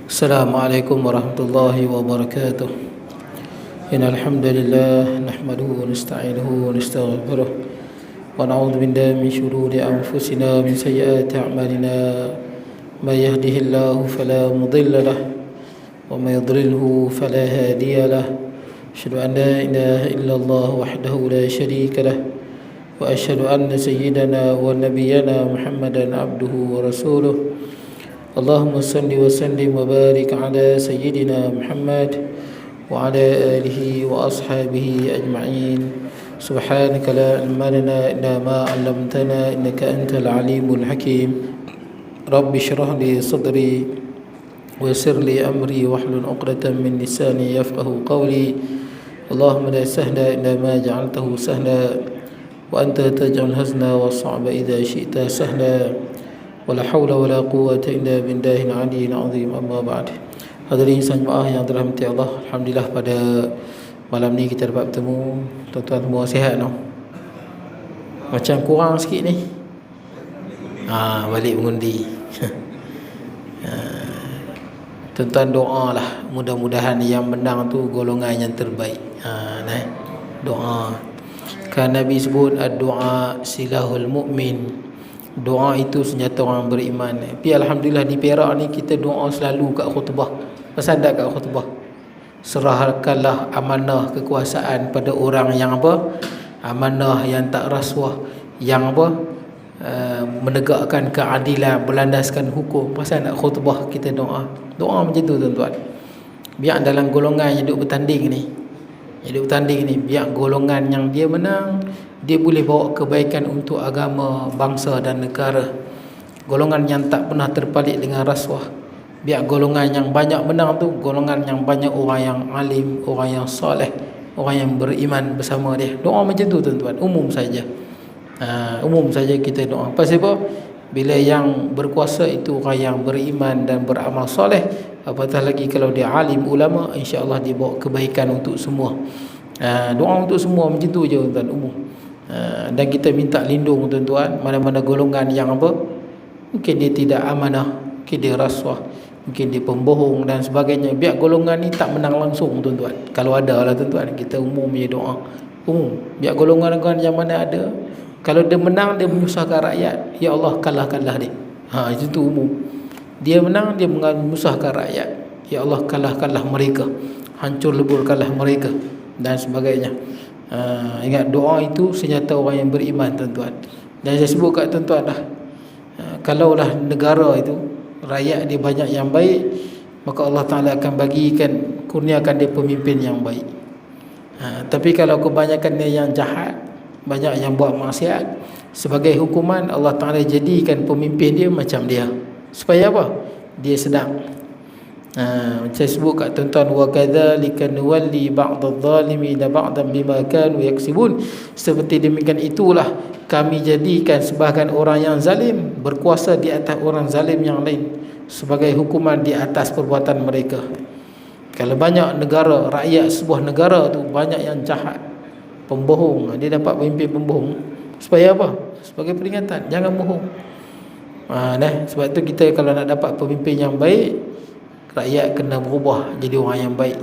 Assalamualaikum warahmatullahi wabarakatuh. Innal hamdalillah nahmaduhu wa nasta'inuhu wa nastaghfiruh wa na'udzu billahi min shururi anfusina wa min sayyiati a'malina. May yahdihillahu fala mudilla lahu wa may yudlilhu fala hadiya lahu. Asyhadu an la ilaha illallah wahdahu la syarika lahu wa asyhadu anna sayyidana wa nabiyyana Muhammadan abduhu wa rasuluh. Allahumma salli wa sallim wa barik ala sayyidina Muhammad wa ala alihi wa ashabihi ajma'in. Subhanaka la ilma lana illa ma 'allamtana innaka antal alimul hakim. Rabbi shrah li sadri wa yassir li amri wahlul 'uqdatam min lisani yafqahu qawli. Allahumma la sahla illa ma ja'altahu sahla wa anta taj'al hazna wa sa'ba idza syi'ta sahla. Wala haula wala quwwata illa billahil aliyyil azim. Amma ba'd. Hadirin jemaah yang dirahmati Allah, alhamdulillah pada malam ni kita dapat bertemu. Tuan-tuan semua sihat no? Macam kurang sikit ni. Balik mengundi. Tuan-tuan doalah, mudah-mudahan yang menang tu golongan yang terbaik. Doa. Kan Nabi sebut ad-du'a silahul mu'min. Doa itu senjata orang beriman. Tapi alhamdulillah di Perak ni kita doa selalu kat khutbah. Pasal tak kat khutbah? Serahkanlah amanah kekuasaan pada orang yang apa? Amanah yang tak rasuah, yang apa? Menegakkan keadilan, berlandaskan hukum. Pasal nak khutbah kita doa. Doa macam tu tuan-tuan. Biar dalam golongan yang duk bertanding ni, biar golongan yang dia menang, dia boleh bawa kebaikan untuk agama, bangsa dan negara. Golongan yang tak pernah terpalit dengan rasuah. Biar golongan yang banyak menang tu, golongan yang banyak orang yang alim, orang yang soleh, orang yang beriman bersama dia. Doa macam tu tuan-tuan, umum saja. Umum saja kita doa. Pasal apa? Bila yang berkuasa itu orang yang beriman dan beramal soleh, apatah lagi kalau dia alim ulama, insya-Allah dia bawa kebaikan untuk semua. Doa untuk semua macam tu je tuan-tuan, umum. Dan kita minta lindung tuan-tuan, mana-mana golongan yang apa, mungkin dia tidak amanah, mungkin dia rasuah, mungkin dia pembohong dan sebagainya. Biar golongan ni tak menang langsung tuan-tuan. Kalau ada lah tuan-tuan, kita umum je doa. Umum. Biar golongan-golongan yang mana ada, kalau dia menang, dia menyusahkan rakyat, ya Allah kalahkanlah dia. Itu tu umum. Dia menang, dia menyusahkan rakyat, ya Allah kalahkanlah mereka, hancur leburkanlah mereka dan sebagainya. Ingat doa itu senjata orang yang beriman tuan-tuan. Dan saya sebut kat tuan-tuan dah, kalaulah negara itu rakyat dia banyak yang baik, maka Allah Ta'ala akan bagikan, kurniakan dia pemimpin yang baik. Tapi kalau kebanyakan dia yang jahat, banyak yang buat maksiat, sebagai hukuman Allah Ta'ala jadikan pemimpin dia macam dia. Supaya apa? Dia sedang. Saya sebut kat tuan-tuan, wa kadzalika nuwalli ba'dadh-dhalimina ba'dan bima kanu yaksibun. Seperti demikian itulah kami jadikan sebahagian orang yang zalim berkuasa di atas orang zalim yang lain sebagai hukuman di atas perbuatan mereka. Kalau banyak negara, rakyat sebuah negara tu banyak yang jahat, pembohong, dia dapat pemimpin pembohong. Supaya apa? Sebagai peringatan, jangan bohong. Sebab tu kita kalau nak dapat pemimpin yang baik, rakyat kena berubah jadi orang yang baik.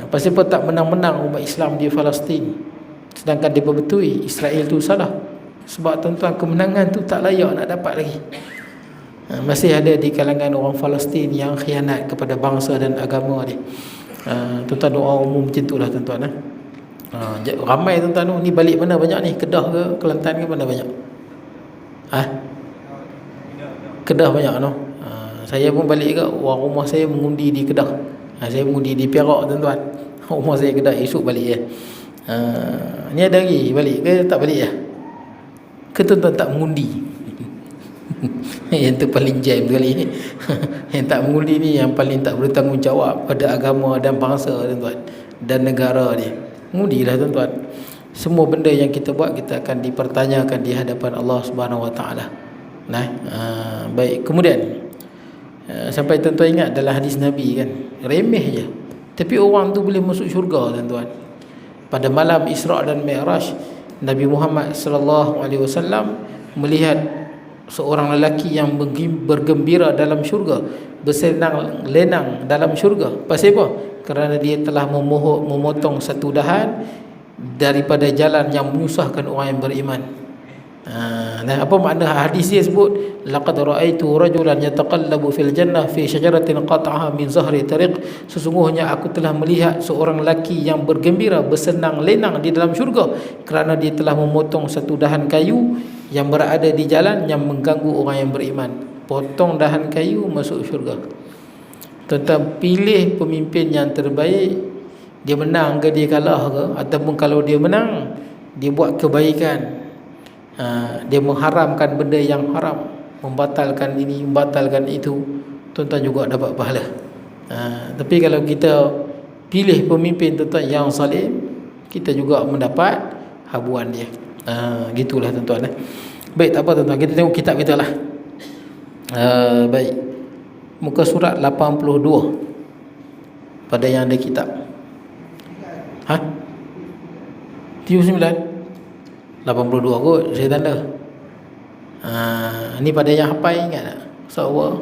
Pasal apa tak menang-menang umat Islam di Palestin, sedangkan dia berbetui Israel tu salah. Sebab tuan-tuan, kemenangan tu tak layak nak dapat lagi. Masih ada di kalangan orang Palestin yang khianat kepada bangsa dan agama dia. Tuan-tuan, doa umum macam tu lah tuan-tuan. Ramai tuan-tuan ni balik mana banyak ni? Kedah ke Kelantan ke mana banyak? Kedah banyak no. Saya pun balik ke, orang rumah saya mengundi di Kedah. Saya mengundi di Perak tuan-tuan. Rumah saya Kedah, esok balik ya. Ni ada lagi balik ke tak balik ya? Ke tuan-tuan tak mengundi? Yang tu paling jam kali ni. Yang tak mengundi ni yang paling tak bertanggungjawab pada agama dan bangsa tuan-tuan, dan negara dia. Mengundilah tuan-tuan. Semua benda yang kita buat, kita akan dipertanyakan di hadapan Allah Subhanahu Wa Taala. Baik, kemudian sampai tuan-tuan ingat dalam hadis Nabi kan, remeh je, tapi orang tu boleh masuk syurga tuan-tuan. Pada malam Isra' dan Mi'raj, Nabi Muhammad sallallahu alaihi wasallam melihat seorang lelaki yang bergembira dalam syurga, bersenang lenang dalam syurga. Pasal apa? Kerana dia telah memotong satu dahan daripada jalan yang menyusahkan orang yang beriman. Nah, apa makna hadis dia sebut, laqad ra'aitu rajulan yataqallabu fil jannah fi syajaratin qat'aha min zahri tariq, sesungguhnya aku telah melihat seorang lelaki yang bergembira, bersenang lenang di dalam syurga kerana dia telah memotong satu dahan kayu yang berada di jalan yang mengganggu orang yang beriman. Potong dahan kayu, masuk syurga. Tentang pilih pemimpin yang terbaik, dia menang ke dia kalah ke, ataupun kalau dia menang, dia buat kebaikan, dia mengharamkan benda yang haram, membatalkan ini, membatalkan itu, tuan-tuan juga dapat pahala. Tapi kalau kita pilih pemimpin tuan-tuan yang zalim, kita juga mendapat habuan dia. Gitulah tuan-tuan. Baik, tak apa tuan-tuan, kita tengok kitab kita lah. Baik, muka surat 82 pada yang ada kitab. 39 82 kot saya tanda. Ni pada yang hafal ingat tak? InsyaAllah.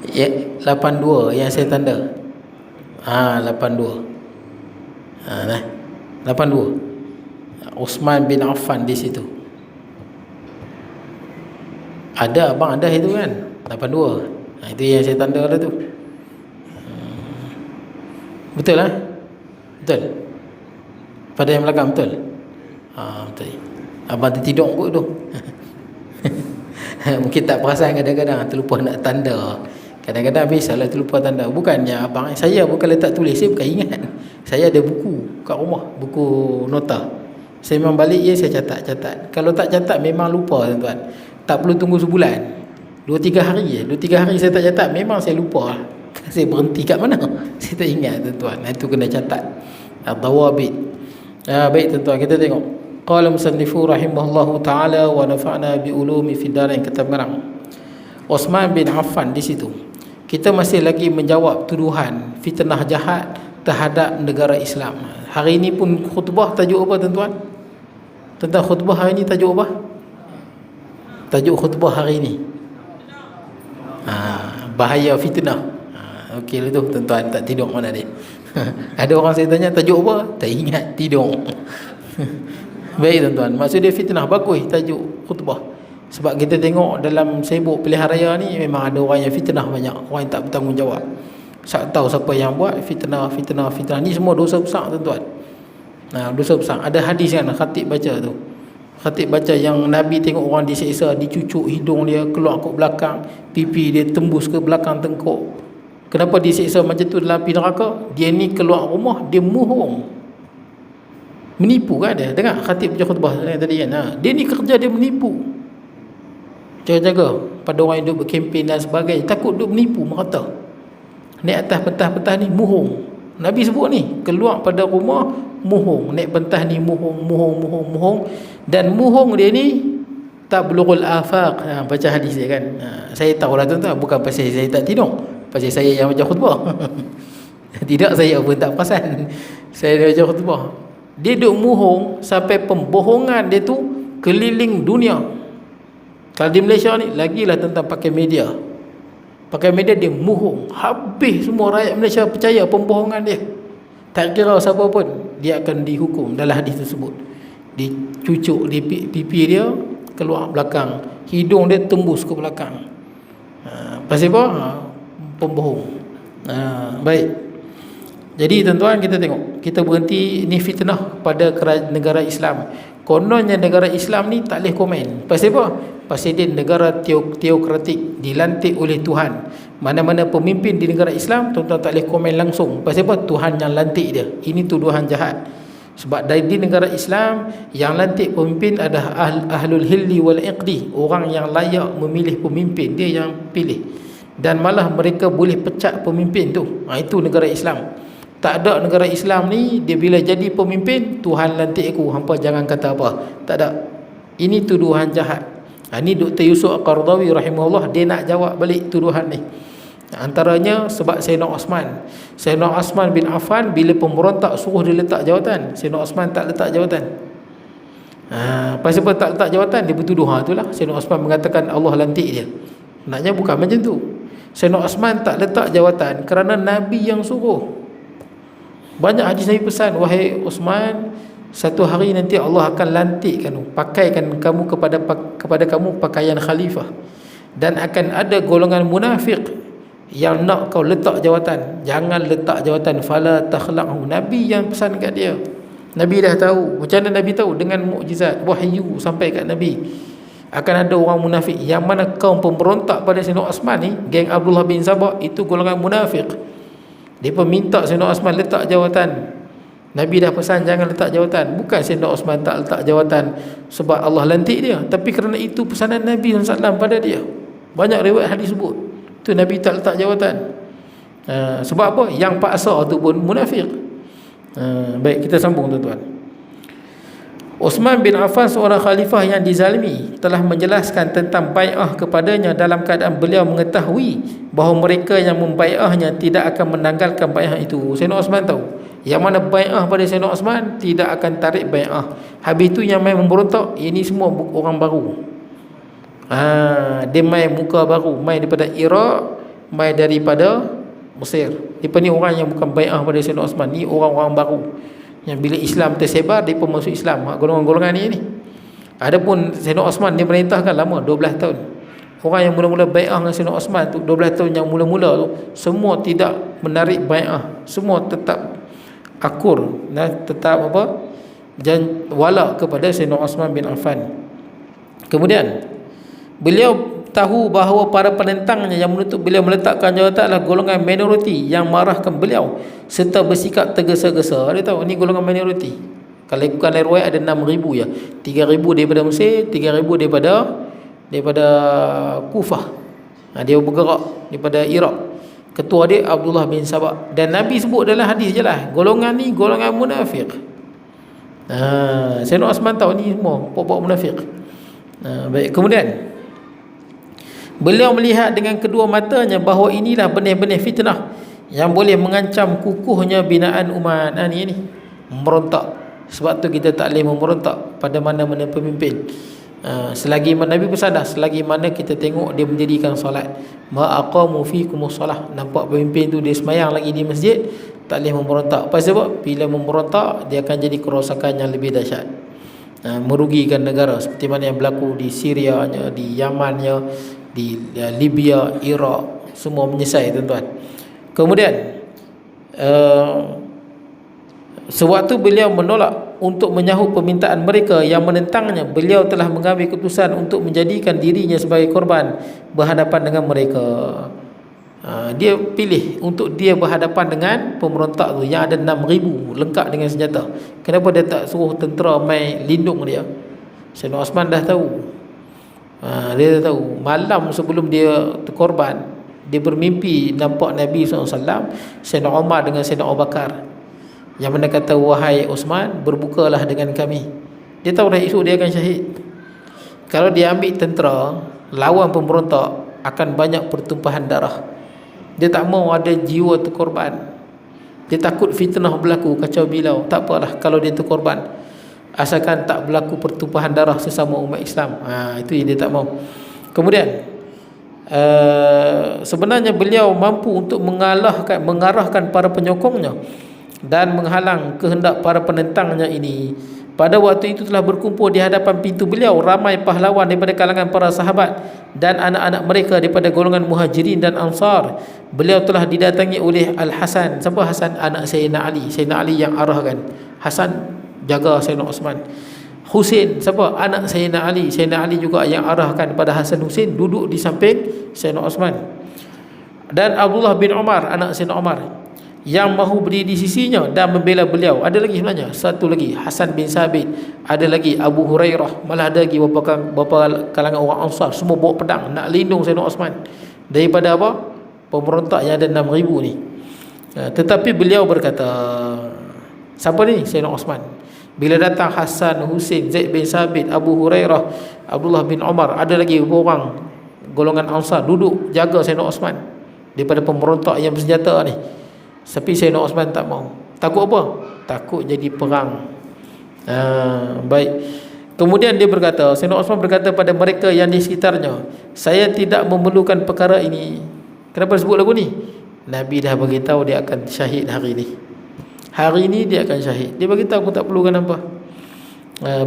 Ya, 82 yang saya tanda. 82. Nah, 82. Uthman bin Affan di situ. Ada abang ada itu kan? 82. Itu yang saya tanda dah tu. Betul lah? Betul? Pada yang belakang betul? Betul. Abang tertidur kot tu. Mungkin tak perasan kadang-kadang terlupa nak tanda. Kadang-kadang biasalah terlupa tanda. Bukannya abang, saya bukan letak tulis, saya bukan ingat. Saya ada buku kat rumah, buku nota. Saya memang balik saya catat. Kalau tak catat memang lupa tuan-tuan. Tak perlu tunggu sebulan, 2-3 hari 2-3 hari saya tak catat, memang saya lupa. Saya berhenti kat mana saya tak ingat tuan-tuan. Itu kena catat. Ad-dawabit. Baik tuan-tuan, kita tengok. Qala musannifu rahimahullahu ta'ala wa nafa'na bi ulumi fid darain, kata pengarang. Uthman bin Affan di situ. Kita masih lagi menjawab tuduhan fitnah jahat terhadap negara Islam. Hari ini pun khutbah tajuk apa tuan-tuan? Tentang khutbah hari ini tajuk apa? Tajuk khutbah hari ini, bahaya fitnah. Okey lah tu tuan-tuan, tak tidur mana dia. Ada orang saya tanya tajuk apa, tak ingat, tidur. Baik tuan-tuan, maksud dia fitnah, bagus tajuk khutbah. Sebab kita tengok dalam sibuk pilihan raya ni, memang ada orang yang fitnah banyak, orang yang tak bertanggungjawab. Tak tahu siapa yang buat fitnah. Ni semua dosa besar tuan-tuan. Dosa besar. Ada hadis kan khatib baca tu. Khatib baca yang Nabi tengok orang diseksa, dicucuk hidung dia, keluar ke belakang, pipi dia tembus ke belakang tengkuk. Kenapa diseksa macam tu dalam api neraka? Dia ni keluar rumah, dia mohong, menipu kan dia. Dengar khatib baca khutbah tadi kan. Dia ni kerja dia menipu. Jaga-jaga pada orang yang duduk berkempen dan sebagainya, takut duduk menipu merata. Naik atas pentas-pentas ni mohong. Nabi sebut ni, keluar pada rumah mohong, naik pentas ni mohong. Dan mohong dia ni tablughul afaq. Baca hadis dia kan. Saya tahulah tuan-tuan, bukan pasal saya tak tidur, pasal saya yang baca khutbah. Tidak, saya pun tak perasan saya baca khutbah. Dia duk mohong sampai pembohongan dia tu keliling dunia. Kalau di Malaysia ni lagilah tentang pakai media. Pakai media dia mohong, habis semua rakyat Malaysia percaya pembohongan dia. Tak kira siapa pun, dia akan dihukum dalam hadis tersebut. Dicucuk di pipi dia, keluar belakang, hidung dia tembus ke belakang. Pasal apa? Pembohong. Baik. Jadi tuan-tuan, kita tengok, kita berhenti ni fitnah pada negara Islam. Kononnya negara Islam ni tak boleh komen. Pasal apa? Pasal dia negara teokratik, dilantik oleh Tuhan. Mana-mana pemimpin di negara Islam, tuan-tuan tak boleh komen langsung. Pasal apa? Tuhan yang lantik dia. Ini tuduhan jahat. Sebab di negara Islam, yang lantik pemimpin adalah ahlul hilli wal iqdi, orang yang layak memilih pemimpin, dia yang pilih. Dan malah mereka boleh pecat pemimpin tu. Itu negara Islam. Tak ada negara Islam ni, dia bila jadi pemimpin, Tuhan lantik aku, hampa jangan kata apa. Tak ada. Ini tuduhan jahat. Ini Dr. Yusuf Al-Qaradawi rahimahullah, dia nak jawab balik tuduhan ni. Antaranya sebab Sayyidina Uthman bin Affan, bila pemberontak suruh dia letak jawatan, Sayyidina Uthman tak letak jawatan. Pasal apa tak letak jawatan, dia bertuduh itulah Sayyidina Osman mengatakan Allah lantik dia. Naknya bukan macam tu. Sayyidina Osman tak letak jawatan kerana Nabi yang suruh. Banyak hadis Nabi pesan, wahai Osman, satu hari nanti Allah akan lantikkan, pakaikan kamu kepada kamu pakaian khalifah, dan akan ada golongan munafik yang nak kau letak jawatan. Jangan letak jawatan, fala takhlaqhu. Nabi yang pesan kat dia. Nabi dah tahu. Macam mana Nabi tahu? Dengan mukjizat wahyu sampai kat Nabi. Akan ada orang munafik, yang mana kaum pemberontak pada Sayyidina Osman ni, geng Abdullah bin Sabah, itu golongan munafik. Dia pun minta Sayyidina Osman letak jawatan. Nabi dah pesan jangan letak jawatan. Bukan Sayyidina Osman tak letak jawatan sebab Allah lantik dia, tapi kerana itu pesanan Nabi SAW pada dia. Banyak riwayat hadis sebut tu Nabi tak letak jawatan. Sebab apa? Yang paksa tu pun munafik. Baik, kita sambung tuan-tuan. Uthman bin Affan, seorang khalifah yang dizalimi, telah menjelaskan tentang bai'ah kepadanya dalam keadaan beliau mengetahui bahawa mereka yang membai'ahnya tidak akan menanggalkan bai'ah itu. Sayyidina Uthman tahu yang mana bai'ah pada Sayyidina Uthman tidak akan tarik bai'ah. Habis tu yang main memberontak, ini semua orang baru. Dia main muka baru, main daripada Iraq, main daripada Mesir. Mereka ni orang yang bukan bai'ah pada Sayyidina Uthman. Ni orang-orang baru yang bila Islam tersebar, dia pun masuk Islam. Golongan-golongan ni. Adapun Sayyidina Uthman dia merintahkan lama, 12 tahun. Orang yang mula-mula bai'ah dengan Sayyidina Uthman tu, 12 tahun yang mula-mula tu, semua tidak menarik bai'ah. Semua tetap akur dan tetap wala kepada Sayyidina Uthman bin Affan. Kemudian beliau tahu bahawa para penentangnya yang menuntut beliau meletakkan jawatan adalah golongan minoriti yang marahkan beliau serta bersikap tergesa-gesa. Dia tahu ni golongan minoriti. Kalau ikutkan riwayat ada 6,000 ya. 3,000 daripada Mesir, 3,000 daripada Kufah. Dia bergerak daripada Iraq. Ketua dia Abdullah bin Sabah. Dan Nabi sebut dalam hadis jelas, golongan ni golongan munafik. Sayyidina Uthman tahu ni semua pokok munafik. Baik, kemudian beliau melihat dengan kedua matanya bahawa inilah benih-benih fitnah yang boleh mengancam kukuhnya binaan umat. Ini memberontak. Sebab tu kita tak boleh memberontak pada mana-mana pemimpin. Selagi mana Nabi pesan dah, selagi mana kita tengok dia mendirikan solat, ma aqamu fikumus solah, nampak pemimpin tu dia semayang lagi di masjid, tak boleh memberontak. Pasal sebab bila memberontak dia akan jadi kerosakan yang lebih dahsyat, merugikan negara seperti mana yang berlaku di Syria, di Yaman, di Libya, Iraq, semua menyesai tuan-tuan. Kemudian sewaktu beliau menolak untuk menyahut permintaan mereka yang menentangnya, beliau telah mengambil keputusan untuk menjadikan dirinya sebagai korban berhadapan dengan mereka. Dia pilih untuk dia berhadapan dengan pemberontak tu yang ada 6,000 lengkap dengan senjata. Kenapa dia tak suruh tentera mai lindung dia? Sayyidina Uthman dah tahu. Dia dah tahu malam sebelum dia terkorban, dia bermimpi nampak Nabi SAW, Sayyidina Umar dengan Sayyidina Abu Bakar, yang mana kata, wahai Uthman, berbukalah dengan kami. Dia tahu dah esok dia akan syahid. Kalau dia ambil tentera lawan pemberontak, akan banyak pertumpahan darah. Dia tak mau ada jiwa terkorban. Dia takut fitnah berlaku, kacau bilau. Tak apalah kalau dia terkorban, asalkan tak berlaku pertumpahan darah sesama umat Islam. Itu yang dia tak mau. Kemudian sebenarnya beliau mampu untuk mengarahkan para penyokongnya dan menghalang kehendak para penentangnya ini. Pada waktu itu telah berkumpul di hadapan pintu beliau ramai pahlawan daripada kalangan para sahabat dan anak-anak mereka daripada golongan Muhajirin dan Ansar. Beliau telah didatangi oleh Al-Hasan. Siapa Hasan? Anak Sayyidina Ali. Sayyidina Ali yang arahkan. Hasan jaga Sayyidina Uthman. Husain, siapa? Anak Sayyidina Ali. Sayyidina Ali juga yang arahkan pada Hasan Husain duduk di samping Sayyidina Uthman. Dan Abdullah bin Umar, anak Sayyidina Umar, yang mahu berdiri di sisinya dan membela beliau. Ada lagi sebenarnya, satu lagi Hasan bin Sabit, ada lagi Abu Hurairah, malah ada lagi beberapa kalangan orang Ansar, semua bawa pedang nak lindung Sayyidina Uthman daripada apa? Pemberontak yang ada 6,000 ni. Tetapi beliau berkata, siapa ni? Sayyidina Uthman. Bila datang Hasan, Husain, Zaid bin Sabit, Abu Hurairah, Abdullah bin Umar, ada lagi beberapa orang golongan Ansar duduk jaga Sayyidina Uthman daripada pemberontak yang bersenjata ni. Tapi Sayyidina Uthman tak mau. Takut apa? Takut jadi perang. Baik. Kemudian dia berkata, Sayyidina Osman berkata pada mereka yang di sekitarnya, saya tidak memerlukan perkara ini. Kenapa sebut lagu ni? Nabi dah beritahu dia akan syahid hari ini. Hari ini dia akan syahid. Dia beritahu aku tak perlukan apa.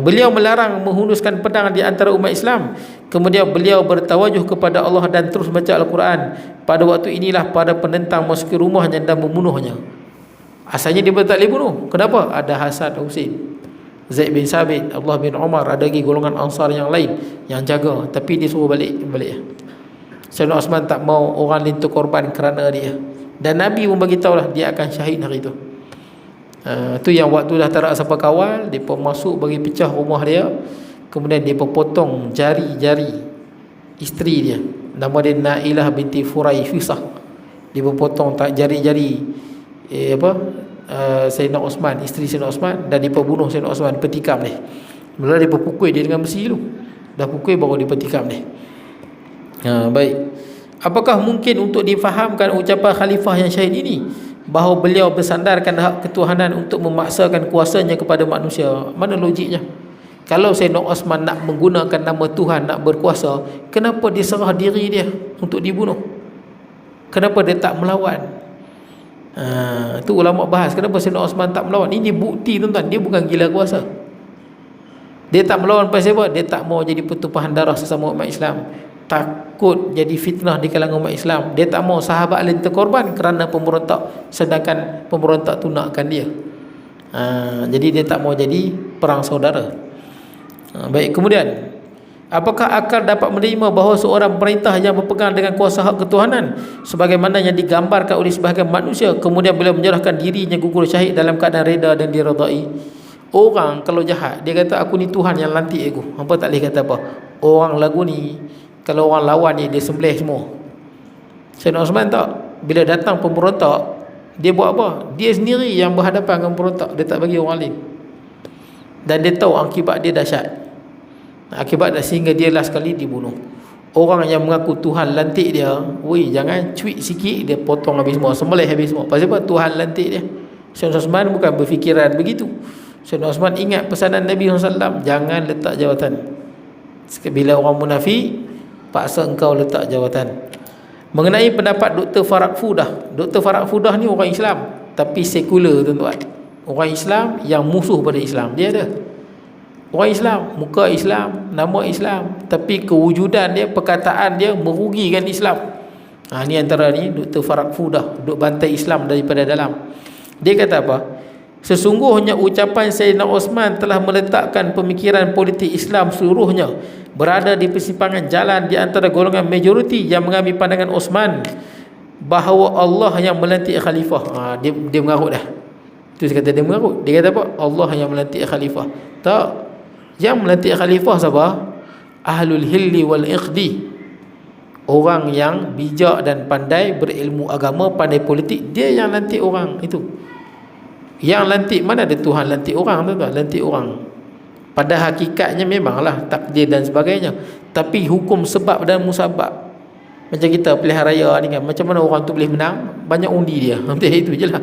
Beliau melarang menghunuskan pedang di antara umat Islam. Kemudian beliau bertawajuh kepada Allah dan terus baca Al-Quran. Pada waktu inilah para penentang masuk ke rumahnya dan membunuhnya. Asalnya dia tak boleh bunuh. Kenapa? Ada Hasan Husin, Zaid bin Sabit, Abdullah bin Umar, ada lagi golongan Ansar yang lain yang jaga, tapi dia suruh balik. Sayyidina Osman tak mau orang lain korban kerana dia. Dan Nabi pun beritahu lah dia akan syahid hari itu. Tu yang waktu dah tak ada siapa kawal, dia pun masuk bagi pecah rumah dia. Kemudian dia pun potong jari-jari isteri dia, nama dia Nailah binti Furaifisah. Dia pun potong jari-jari Sayyidina Osman, isteri Sayyidina Osman, dan dia pun bunuh Sayyidina Osman, petikam dia. Mula dia pun pukul dia dengan besi dulu. Dah pukul baru dia petikam dia. Baik. Apakah mungkin untuk difahamkan ucapan khalifah yang syahid ini bahawa beliau bersandarkan hak ketuhanan untuk memaksakan kuasanya kepada manusia? Mana logiknya? Kalau Sayyidina Osman nak menggunakan nama Tuhan, nak berkuasa, kenapa dia serah diri dia untuk dibunuh? Kenapa dia tak melawan? Itu ulama bahas kenapa Sayyidina Osman tak melawan. Ini bukti tuan-tuan, dia bukan gila kuasa. Dia tak melawan pasal apa? Dia tak mau jadi pertumpahan darah sesama umat Islam, takut jadi fitnah di kalangan umat Islam. Dia tak mau sahabat lain terkorban kerana pemberontak, sedangkan pemberontak tu nakkan dia. Jadi dia tak mau jadi perang saudara. Baik, kemudian apakah akal dapat menerima bahawa seorang pemerintah yang berpegang dengan kuasa hak ketuhanan sebagaimana yang digambarkan oleh sebahagian manusia, kemudian beliau menyerahkan dirinya gugur syahid dalam keadaan reda dan diredai? Orang kalau jahat, dia kata aku ni Tuhan yang lantik aku. Hampa tak boleh kata apa. Orang lagu ni, kalau orang lawan ni, dia sembelih semua. Sayyidina Osman tak, bila datang pemberontak, dia buat apa? Dia sendiri yang berhadapan dengan pemberontak. Dia tak bagi orang lain. Dan dia tahu akibat dia dahsyat. Akibat dah sehingga dia last kali dibunuh. Orang yang mengaku Tuhan lantik dia, woi jangan cuit sikit dia potong habis semua, sembelih habis semua. Pasal apa? Tuhan lantik dia. Sayyidina Osman bukan berfikiran begitu. Sayyidina Osman ingat pesanan Nabi SAW, jangan letak jawatan. Bila orang munafik, paksa engkau letak jawatan. Mengenai pendapat Dr. Farag Fudah, Dr. Farag Fudah ni orang Islam tapi sekular tuan-tuan. Orang Islam yang musuh pada Islam. Dia ada orang Islam, muka Islam, nama Islam, tapi kewujudan dia, perkataan dia merugikan Islam. Ni antara ni Dr. Farag Fudah, duk bantai Islam daripada dalam. Dia kata apa? Sesungguhnya ucapan Sayyidina Osman telah meletakkan pemikiran politik Islam seluruhnya berada di persimpangan jalan di antara golongan majoriti yang mengambil pandangan Osman bahawa Allah yang melantik khalifah. Dia mengarut dah. Itu saya kata dia mengarut. Dia kata apa? Allah yang melantik khalifah. Tak. Yang melantik khalifah siapa? Ahlul hilli wal iqdi. Orang yang bijak dan pandai, berilmu agama, pandai politik, dia yang lantik orang itu. Yang lantik, mana ada Tuhan lantik orang tu, lantik orang. Pada hakikatnya memanglah takdir dan sebagainya, tapi hukum sebab dan musabab. Macam kita pilihan raya ni kan, macam mana orang tu boleh menang? Banyak undi dia. Macam itu je lah.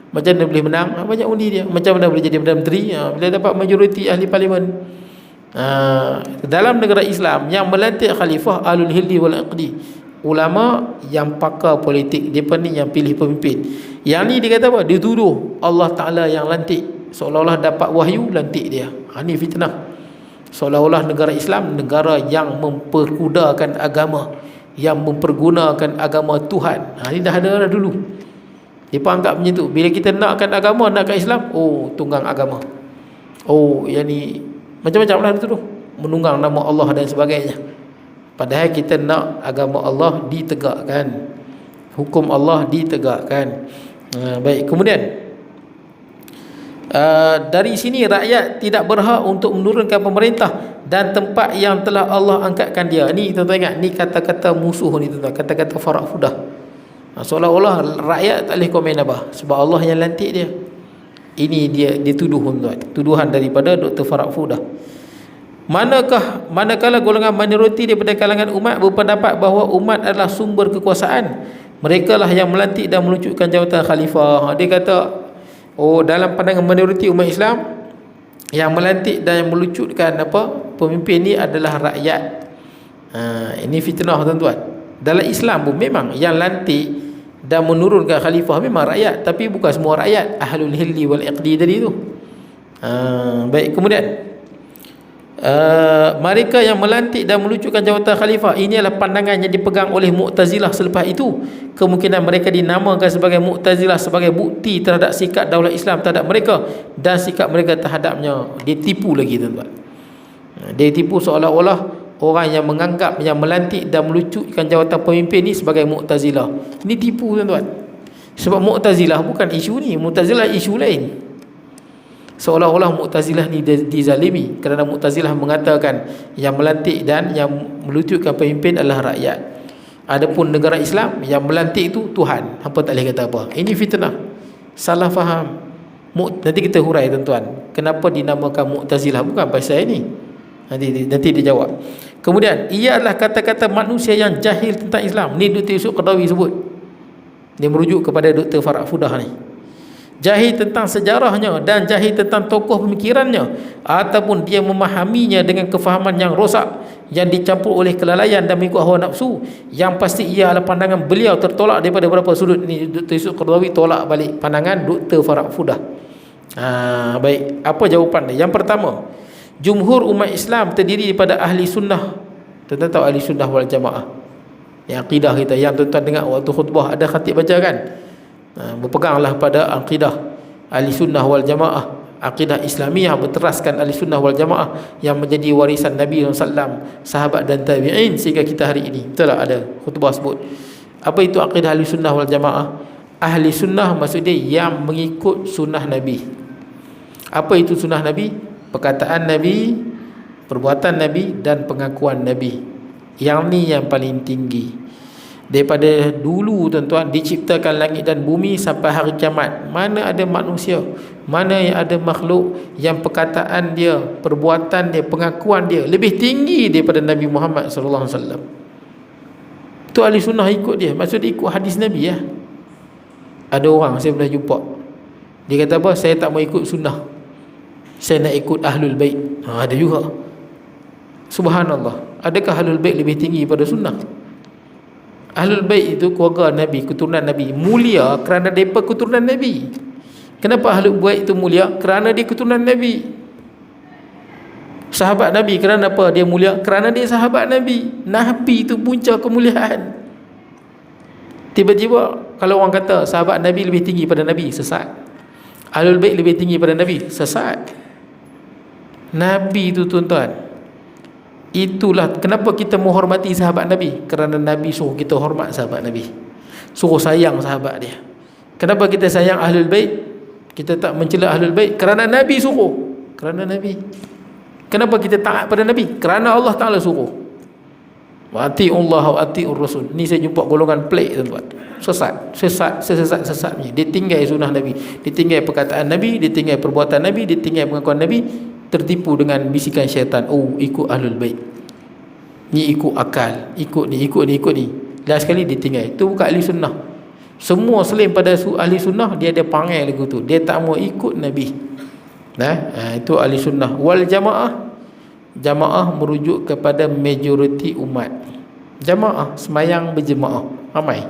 Macam mana boleh menang? Banyak undi dia. Macam mana boleh jadi Perdana Menteri? Bila dapat majoriti ahli parlimen. Dalam negara Islam yang melantik khalifah ahlul hilli wal iqdi, ulama yang pakar politik, dia ni yang pilih pemimpin. Yang ni dia kata apa? Dia tuduh Allah Ta'ala yang lantik, seolah-olah dapat wahyu lantik dia. Ni fitnah. Seolah-olah negara Islam negara yang memperkudakan agama, yang mempergunakan agama Tuhan. Ni dah ada dah dulu. Dia anggap macam tu. Bila kita nakkan agama, nakkan Islam, oh tunggang agama, oh yang ni macam-macam lah tu, menunggang nama Allah dan sebagainya. Padahal kita nak agama Allah ditegakkan, hukum Allah ditegakkan. Baik, kemudian dari sini rakyat tidak berhak untuk menurunkan pemerintah dan tempat yang telah Allah angkatkan dia. Ni tuan-tuan ingat, ni kata-kata musuh ni tuan-tuan, kata-kata Farag Fudah. Seolah-olah rakyat tak boleh komen apa, sebab Allah yang lantik dia. Ini dia tuduh tuan-tuan, tuduhan daripada Dr. Farag Fudah. Manakala golongan minoriti daripada kalangan umat berpendapat bahawa umat adalah sumber kekuasaan, mereka lah yang melantik dan meluncurkan jawatan khalifah. Dia kata, oh dalam pandangan minoriti umat Islam, Yang melantik dan yang melucutkan pemimpin ni adalah rakyat. Ini fitnah tuan-tuan. Dalam Islam pun memang yang lantik dan menurunkan khalifah memang rakyat, tapi bukan semua rakyat. Ahlul hilli wal iqdi tadi tu. Baik, kemudian mereka yang melantik dan melucutkan jawatan khalifah, ini adalah pandangan yang dipegang oleh Mu'tazilah selepas itu. Kemungkinan mereka dinamakan sebagai Mu'tazilah sebagai bukti terhadap sikap daulat Islam terhadap mereka dan sikap mereka terhadapnya. Dia tipu lagi tuan-tuan. Dia tipu seolah-olah orang yang menganggap yang melantik dan melucutkan jawatan pemimpin ni sebagai Mu'tazilah. Ini tipu tuan-tuan. Sebab Mu'tazilah bukan isu ni, Mu'tazilah isu lain. Seolah-olah Mu'tazilah ni dizalimi kerana Mu'tazilah mengatakan yang melantik dan yang melucutkan pemimpin adalah rakyat. Adapun negara Islam yang melantik itu Tuhan. Hampa tak boleh kata apa. Ini fitnah, salah faham. Nanti kita hurai tuan-tuan, kenapa dinamakan Mu'tazilah, bukan pasal ini. Nanti dia jawab. Kemudian ia adalah kata-kata manusia yang jahil tentang Islam. Ni Dr. Yusuf Qaradawi sebut. Dia merujuk kepada Dr. Farah Fudah ni. Jahil tentang sejarahnya dan jahil tentang tokoh pemikirannya, ataupun dia memahaminya dengan kefahaman yang rosak yang dicampur oleh kelalaian dan mengikut hawa nafsu. Yang pasti ia adalah pandangan beliau tertolak daripada beberapa sudut. Ini Dr. Yusuf Qaradawi tolak balik pandangan Dr. Farah Fudah. Baik, apa jawapan dia? Yang pertama, jumhur umat Islam terdiri daripada ahli sunnah. Tuan-tuan tahu ahli sunnah wal jamaah, yang akidah kita, yang tuan-tuan dengar waktu khutbah ada khatib baca kan? Berpeganglah pada akidah ahli sunnah wal jamaah, akidah Islamiyah, berteraskan ahli sunnah wal jamaah yang menjadi warisan Nabi SAW, sahabat dan tabi'in sehingga kita hari ini. Betul tak ada khutbah sebut apa itu akidah ahli sunnah wal jamaah? Ahli sunnah maksudnya yang mengikut sunnah Nabi. Apa itu sunnah Nabi? Perkataan Nabi, perbuatan Nabi dan pengakuan Nabi. Yang ni yang paling tinggi. Daripada dulu tuan-tuan diciptakan langit dan bumi sampai hari kiamat, mana ada manusia, mana yang ada makhluk yang perkataan dia, perbuatan dia, pengakuan dia lebih tinggi daripada Nabi Muhammad sallallahu alaihi wasallam. Tu ahli sunnah ikut dia, maksud dia ikut hadis Nabi ya. Ada orang saya pernah jumpa, dia kata apa? Saya tak mau ikut sunnah, saya nak ikut ahlul bait. Ada juga. Subhanallah. Adakah ahlul bait lebih tinggi daripada sunnah? Ahlul bait itu keluarga Nabi, keturunan Nabi, mulia kerana mereka keturunan Nabi. Kenapa ahlul bait itu mulia? Kerana dia keturunan Nabi. Sahabat Nabi, kerana apa dia mulia? Kerana dia sahabat Nabi. Nabi itu punca kemuliaan. Tiba-tiba kalau orang kata sahabat Nabi lebih tinggi pada Nabi, sesat. Ahlul bait lebih tinggi pada Nabi, sesat. Nabi itu tuan-tuan, itulah kenapa kita menghormati sahabat Nabi, kerana Nabi suruh kita hormat sahabat Nabi, suruh sayang sahabat dia. Kenapa kita sayang ahlul bait, kita tak mencela ahlul bait? Kerana Nabi suruh, kerana Nabi. Kenapa kita taat pada Nabi? Kerana Allah Ta'ala suruh. Wa ati'ullah wa ati'ur rasul. Ni saya jumpa golongan pelik tuan-tuan, sesat ni. Dia tinggal sunnah Nabi, dia tinggal perkataan Nabi, dia tinggal perbuatan Nabi, dia tinggal pengakuan Nabi, tertipu dengan bisikan syaitan. Oh, ikut ahlul bait, ni ikut akal, ikut ni. Last sekali dia tinggal. Itu bukan ahli sunnah. Semua selain pada ahli sunnah, dia ada panggil lagu tu, dia tak mau ikut Nabi. Itu ahli sunnah wal jamaah. Jamaah merujuk kepada majoriti umat. Jamaah semayang berjemaah ramai.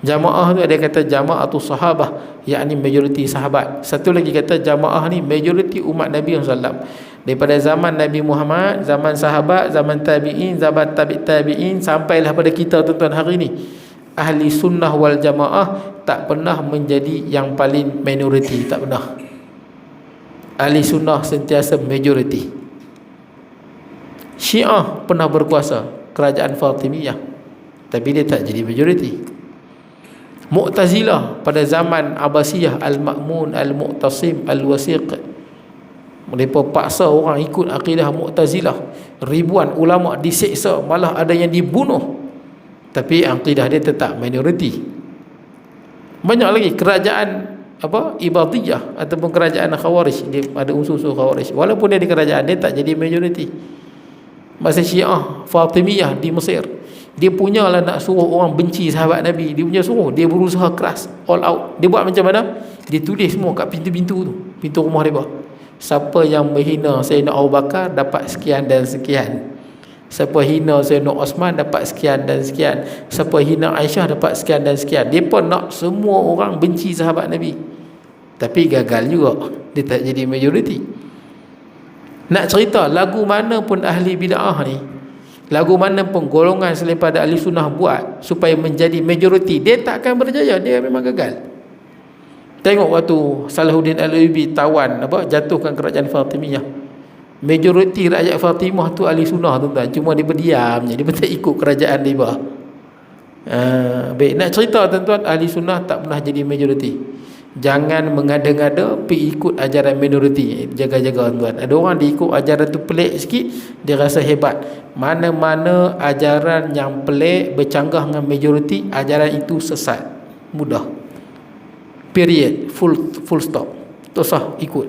Jamaah tu ada kata jamaatus sahabah, yakni majoriti sahabat. Satu lagi kata jamaah ni majoriti umat Nabi SAW. Daripada zaman Nabi Muhammad, zaman sahabat, zaman tabi'in, zaman tabi'in, sampailah pada kita tuan-tuan hari ni. Ahli sunnah wal jamaah tak pernah menjadi yang paling minoriti, tak pernah. Ahli sunnah sentiasa majoriti. Syiah pernah berkuasa, kerajaan Fatimiyah, tapi dia tak jadi majoriti. Mu'tazilah pada zaman Abbasiyah, Al-Ma'mun, Al-Mu'tasim, Al-Wasiq, mereka paksa orang ikut akidah Mu'tazilah. Ribuan ulama diseksa, malah ada yang dibunuh, tapi akidah dia tetap minoriti. Banyak lagi kerajaan Ibadiyah ataupun kerajaan Khawarij, dia ada unsur-unsur Khawarij, walaupun dia di kerajaan, dia tak jadi majoriti. Masa Syiah Fatimiyah di Mesir, dia punyalah nak suruh orang benci sahabat Nabi, dia punya suruh, dia berusaha keras, all out. Dia buat macam mana? Dia tulis semua kat pintu-pintu tu, pintu rumah dia. Siapa yang menghina Sayyidina Abu Bakar dapat sekian dan sekian. Siapa hina Sayyidina Osman dapat sekian dan sekian. Siapa hina Aisyah dapat sekian dan sekian. Mereka nak semua orang benci sahabat Nabi. Tapi gagal juga. Dia tak jadi majoriti. Nak cerita lagu mana pun ahli bid'ah ni, lagu mana pun golongan selain pada ahli sunnah buat supaya menjadi majoriti, dia tak akan berjaya. Dia memang gagal. Tengok waktu Salahuddin Al-Ayyubi tawan jatuhkan kerajaan Fatimiyah. Majoriti rakyat Fatimah tu ahli sunnah tuan-tuan. Cuma dia berdiam je, dia tak ikut kerajaan dia. Baik, nak cerita tuan-tuan, ahli sunnah tak pernah jadi majoriti. Jangan mengada-ngada pergi ikut ajaran minoriti. Jaga-jaga tuan-tuan. Ada orang dia ikut ajaran tu pelik sikit, dia rasa hebat. Mana-mana ajaran yang pelik bercanggah dengan majoriti, ajaran itu sesat. Mudah. Period. Full stop. Tak usah ikut.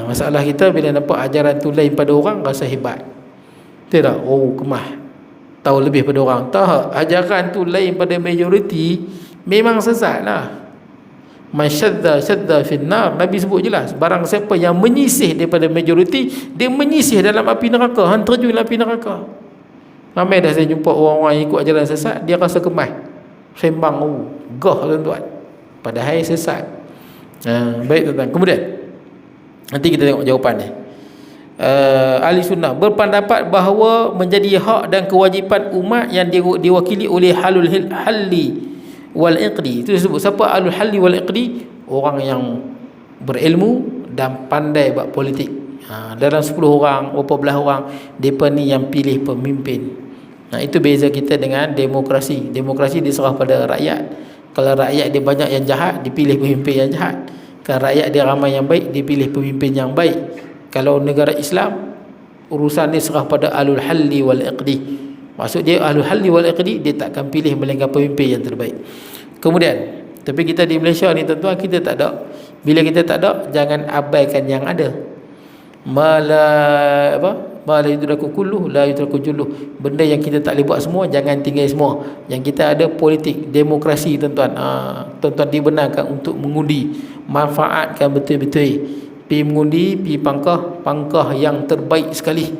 Masalah kita bila nampak ajaran tu lain pada orang, rasa hebat. Tidak. Oh, kemah, tahu lebih pada orang. Tak. Ajaran tu lain pada majoriti, memang sesat lah. Man syadda finnar. Nabi sebut jelas, barang siapa yang menyisih daripada majoriti, dia menyisih dalam api neraka, terjun dalam api neraka. Ramai dah saya jumpa orang-orang yang ikut ajaran sesat, dia rasa kemah, sembang, gah tuan-tuan, padahal sesat. Baik tuan-tuan. Kemudian nanti kita tengok jawapan ni. Ahli sunnah berpendapat bahawa menjadi hak dan kewajipan umat yang diwakili oleh halul halli wal iqdi. Itu disebut siapa halul halli wal iqdi? Orang yang berilmu dan pandai buat politik. Dalam 10 orang, berapa belah orang, mereka ni yang pilih pemimpin. Itu beza kita dengan demokrasi. Demokrasi diserah pada rakyat. Kalau rakyat dia banyak yang jahat, dipilih pemimpin yang jahat. Kalau rakyat dia ramai yang baik, dipilih pemimpin yang baik. Kalau negara Islam, urusan ni serah pada ahlul halli wal iqdi. Maksud dia ahlul halli wal iqdi, dia takkan pilih melainkan pemimpin yang terbaik. Kemudian, tapi kita di Malaysia ni tuan-tuan, kita tak ada. Bila kita tak ada, jangan abaikan yang ada. Mala yudraku kulluh la yudraku julluh. Benda yang kita tak boleh buat semua, jangan tinggal semua. Yang kita ada politik, demokrasi tuan-tuan. Tuan-tuan dibenarkan untuk mengundi, manfaatkan betul-betul. Pi mengundi, pi pangkah yang terbaik sekali.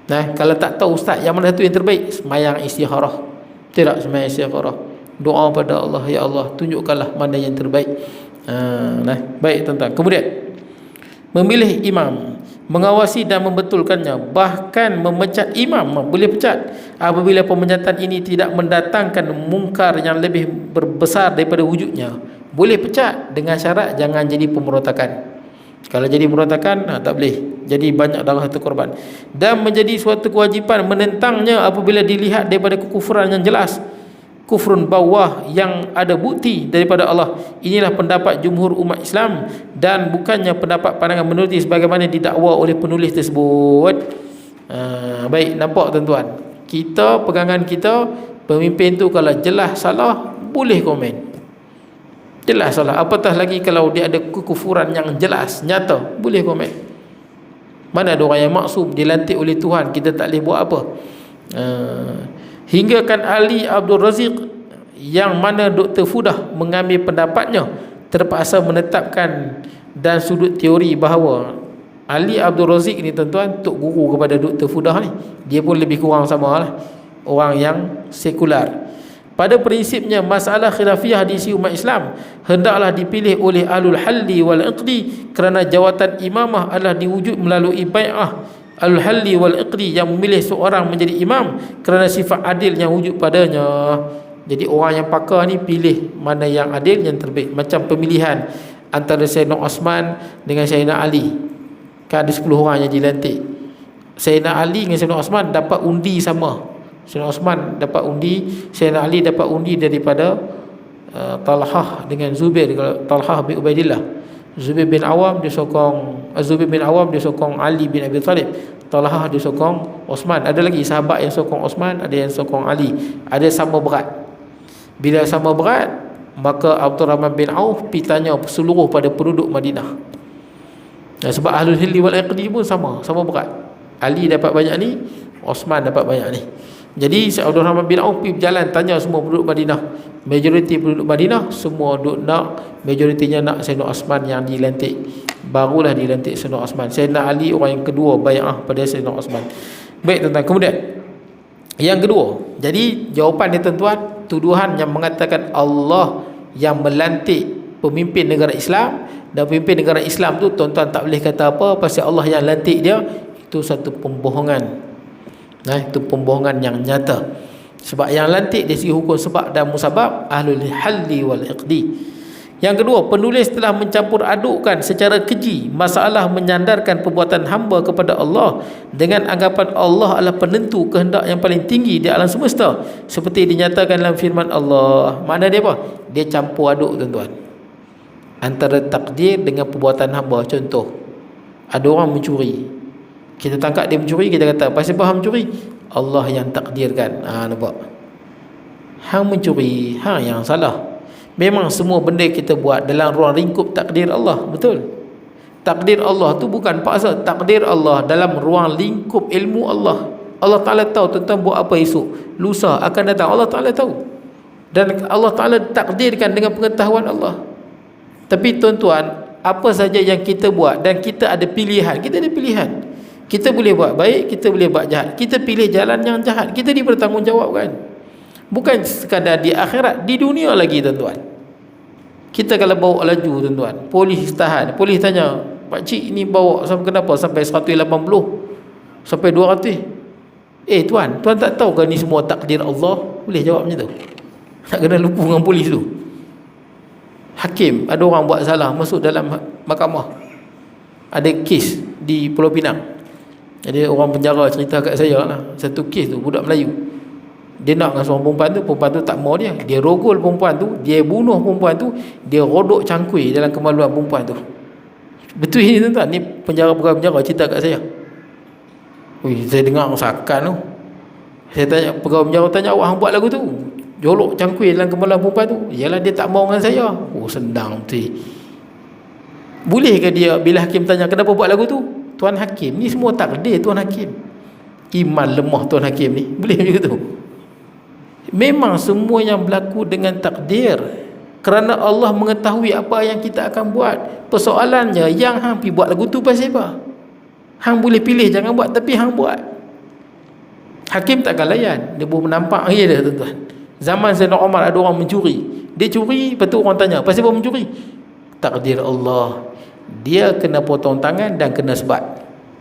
Kalau tak tahu ustaz yang mana satu yang terbaik, semayang istikharah. Tidak semayang istikharah, doa pada Allah, ya Allah tunjukkanlah mana yang terbaik. Baik tuan-tuan. Kemudian memilih imam, mengawasi dan membetulkannya, bahkan memecat imam, boleh pecat apabila pemecatan ini tidak mendatangkan mungkar yang lebih besar daripada wujudnya. Boleh pecat dengan syarat jangan jadi pemberontakan. Kalau jadi pemberontakan, tak boleh. Jadi banyak darah terkorban. Dan menjadi suatu kewajipan menentangnya apabila dilihat daripada kekufuran yang jelas, kufrun bawah yang ada bukti daripada Allah. Inilah pendapat jumhur umat Islam dan bukannya pendapat pandangan minoriti sebagaimana didakwa oleh penulis tersebut. Baik, nampak tuan-tuan, kita, pegangan kita, pemimpin tu kalau jelas salah, boleh komen. Jelas salah, apatah lagi kalau dia ada kekufuran yang jelas, nyata, boleh komen. Mana ada orang yang maksum, dilantik oleh Tuhan, kita tak boleh buat apa. Hingga kan Ali Abdul Raziq, yang mana Dr. Fudah mengambil pendapatnya, terpaksa menetapkan dan sudut teori bahawa Ali Abdul Raziq ni tuan-tuan, tok guru kepada Dr. Fudah ni, dia pun lebih kurang sama lah, orang yang sekular. Pada prinsipnya masalah khilafiyah di sisi umat Islam hendaklah dipilih oleh ahlul halli wal iqdi, kerana jawatan imamah adalah diwujud melalui bai'ah ahlul halli wal iqdi yang memilih seorang menjadi imam kerana sifat adil yang wujud padanya. Jadi orang yang pakar ni pilih mana yang adil, yang terbaik. Macam pemilihan antara Sayyidina Osman dengan Sayyidina Ali, kan ada 10 orang yang dilantik. Sayyidina Ali dengan Sayyidina Osman dapat undi sama. Sayyidina Osman dapat undi, Sayyidina Ali dapat undi daripada Talhah dengan Zubair. Kalau Talhah bin Ubaidillah, Zubair bin Awam dia sokong Ali bin Abi Talib, Talhah dia sokong Osman. Ada lagi sahabat yang sokong Osman, ada yang sokong Ali, ada sama berat. Bila sama berat, maka Abdurrahman bin Auf pergi tanya seluruh pada penduduk Madinah. Sebab ahlul hilli wal iqdi pun sama berat. Ali dapat banyak ni, Osman dapat banyak ni. Jadi Abdul Rahman bin Auf pergi berjalan tanya semua penduduk Madinah. Majoriti penduduk Madinah semua duk nak, majoritinya nak Sayyidina Osman yang dilantik. barulah dilantik Sayyidina Osman. Sayyidina Ali orang yang kedua bai'ah pada Sayyidina Osman. Baik tuan-tuan, kemudian yang kedua, jadi jawapan dia tuan-tuan, tuduhan yang mengatakan Allah yang melantik pemimpin negara Islam, dan pemimpin negara Islam tu tuan-tuan tak boleh kata apa pasal Allah yang lantik dia, itu satu pembohongan. Itu pembohongan yang nyata. Sebab yang lantik dari segi hukum sebab dan musabab ahlul halli wal iqdi. Yang kedua, penulis telah mencampur adukkan secara keji masalah menyandarkan perbuatan hamba kepada Allah dengan anggapan Allah adalah penentu kehendak yang paling tinggi di alam semesta, seperti dinyatakan dalam firman Allah. Makna dia apa? Dia campur aduk tuan-tuan, antara takdir dengan perbuatan hamba. Contoh, ada orang mencuri, kita tangkap dia mencuri, kita kata pasal apa hang mencuri? Allah yang takdirkan. Nampak? Hang mencuri, hang yang salah. Memang semua benda kita buat dalam ruang lingkup takdir Allah, betul? Takdir Allah tu bukan paksa, takdir Allah dalam ruang lingkup ilmu Allah. Allah Ta'ala tahu tentang buat apa esok, lusa akan datang, Allah Ta'ala tahu. Dan Allah Ta'ala takdirkan dengan pengetahuan Allah. Tapi tuan-tuan, apa saja yang kita buat, dan kita ada pilihan. Kita ada pilihan. Kita boleh buat baik, kita boleh buat jahat. Kita pilih jalan yang jahat, kita dipertanggungjawabkan. Bukan sekadar di akhirat, di dunia lagi tuan-tuan. Kita kalau bawa laju tuan-tuan, polis tahan, polis tanya, pakcik ni bawa kenapa sampai 180 sampai 200? Tuan tak tahu ke ni semua takdir Allah? Boleh jawab macam tu? Tak kena lupa dengan polis tu. Hakim, ada orang buat salah masuk dalam mahkamah, ada kes di Pulau Pinang. Jadi orang penjara cerita kat saya lah, satu kes tu budak Melayu, dia nak dengan seorang perempuan tu tak mau dia rogol perempuan tu, dia bunuh perempuan tu, dia rodok cangkui dalam kemaluan perempuan tu. Betul ini tuan-tuan, ni penjara-pegawai penjara cerita kat saya. Saya dengar sakan tu. Saya tanya pegawai penjara, tanya awak hang buat lagu tu, jolok cangkui dalam kemaluan perempuan tu? Yalah, dia tak mau dengan saya. Senang betul. Boleh ke dia bila hakim tanya kenapa buat lagu tu? Tuan hakim, ni semua takdir Tuan hakim. Iman lemah Tuan hakim ni. Boleh macam tu? Memang semua yang berlaku dengan takdir, kerana Allah mengetahui apa yang kita akan buat. Persoalannya, yang hang pergi buat lagu tu pasal apa? Hang boleh pilih jangan buat, tapi hang buat. Hakim takkan layan, dia boleh menampak dia tuan-tuan. Zaman Sayyidina Umar ada orang mencuri, dia curi, lepas tu orang tanya pasal apa mencuri? Takdir Allah, dia kena potong tangan dan kena sebat.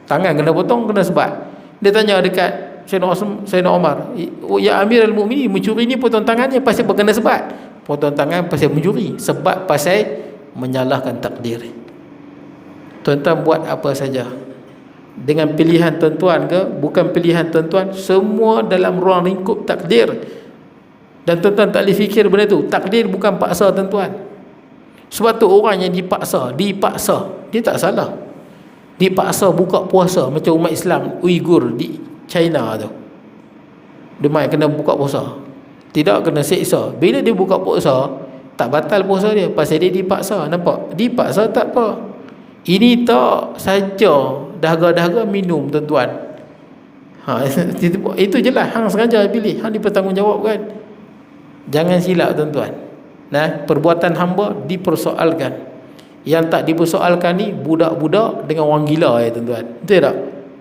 Tangan kena potong, kena sebat. Dia tanya dekat Sayyidina Umar, ya Amirul Mukminin, mencuri ni potong tangannya pasal berkena sebat? Potong tangan pasal mencuri, sebat pasal menyalahkan takdir. Tuan-tuan buat apa saja dengan pilihan tuan-tuan ke bukan pilihan tuan-tuan, semua dalam ruang lingkup takdir. Dan tuan-tuan tak boleh fikir benda tu. Takdir bukan paksa tuan-tuan. Sebab tu orang yang dipaksa, dia tak salah. Dipaksa buka puasa macam umat Islam Uyghur di China tu, dia main kena buka puasa, tidak kena seksa. Bila dia buka puasa, tak batal puasa dia, pasal dia dipaksa. Nampak? Dipaksa tak apa. Ini tak saja dahaga-dahaga minum tuan-tuan. Itu je lah. Hang sengaja pilih, hang dipertanggungjawabkan. Jangan silap tuan-tuan. Perbuatan hamba dipersoalkan. Yang tak dipersoalkan ni budak-budak dengan orang gila tuan-tuan. Betul tak?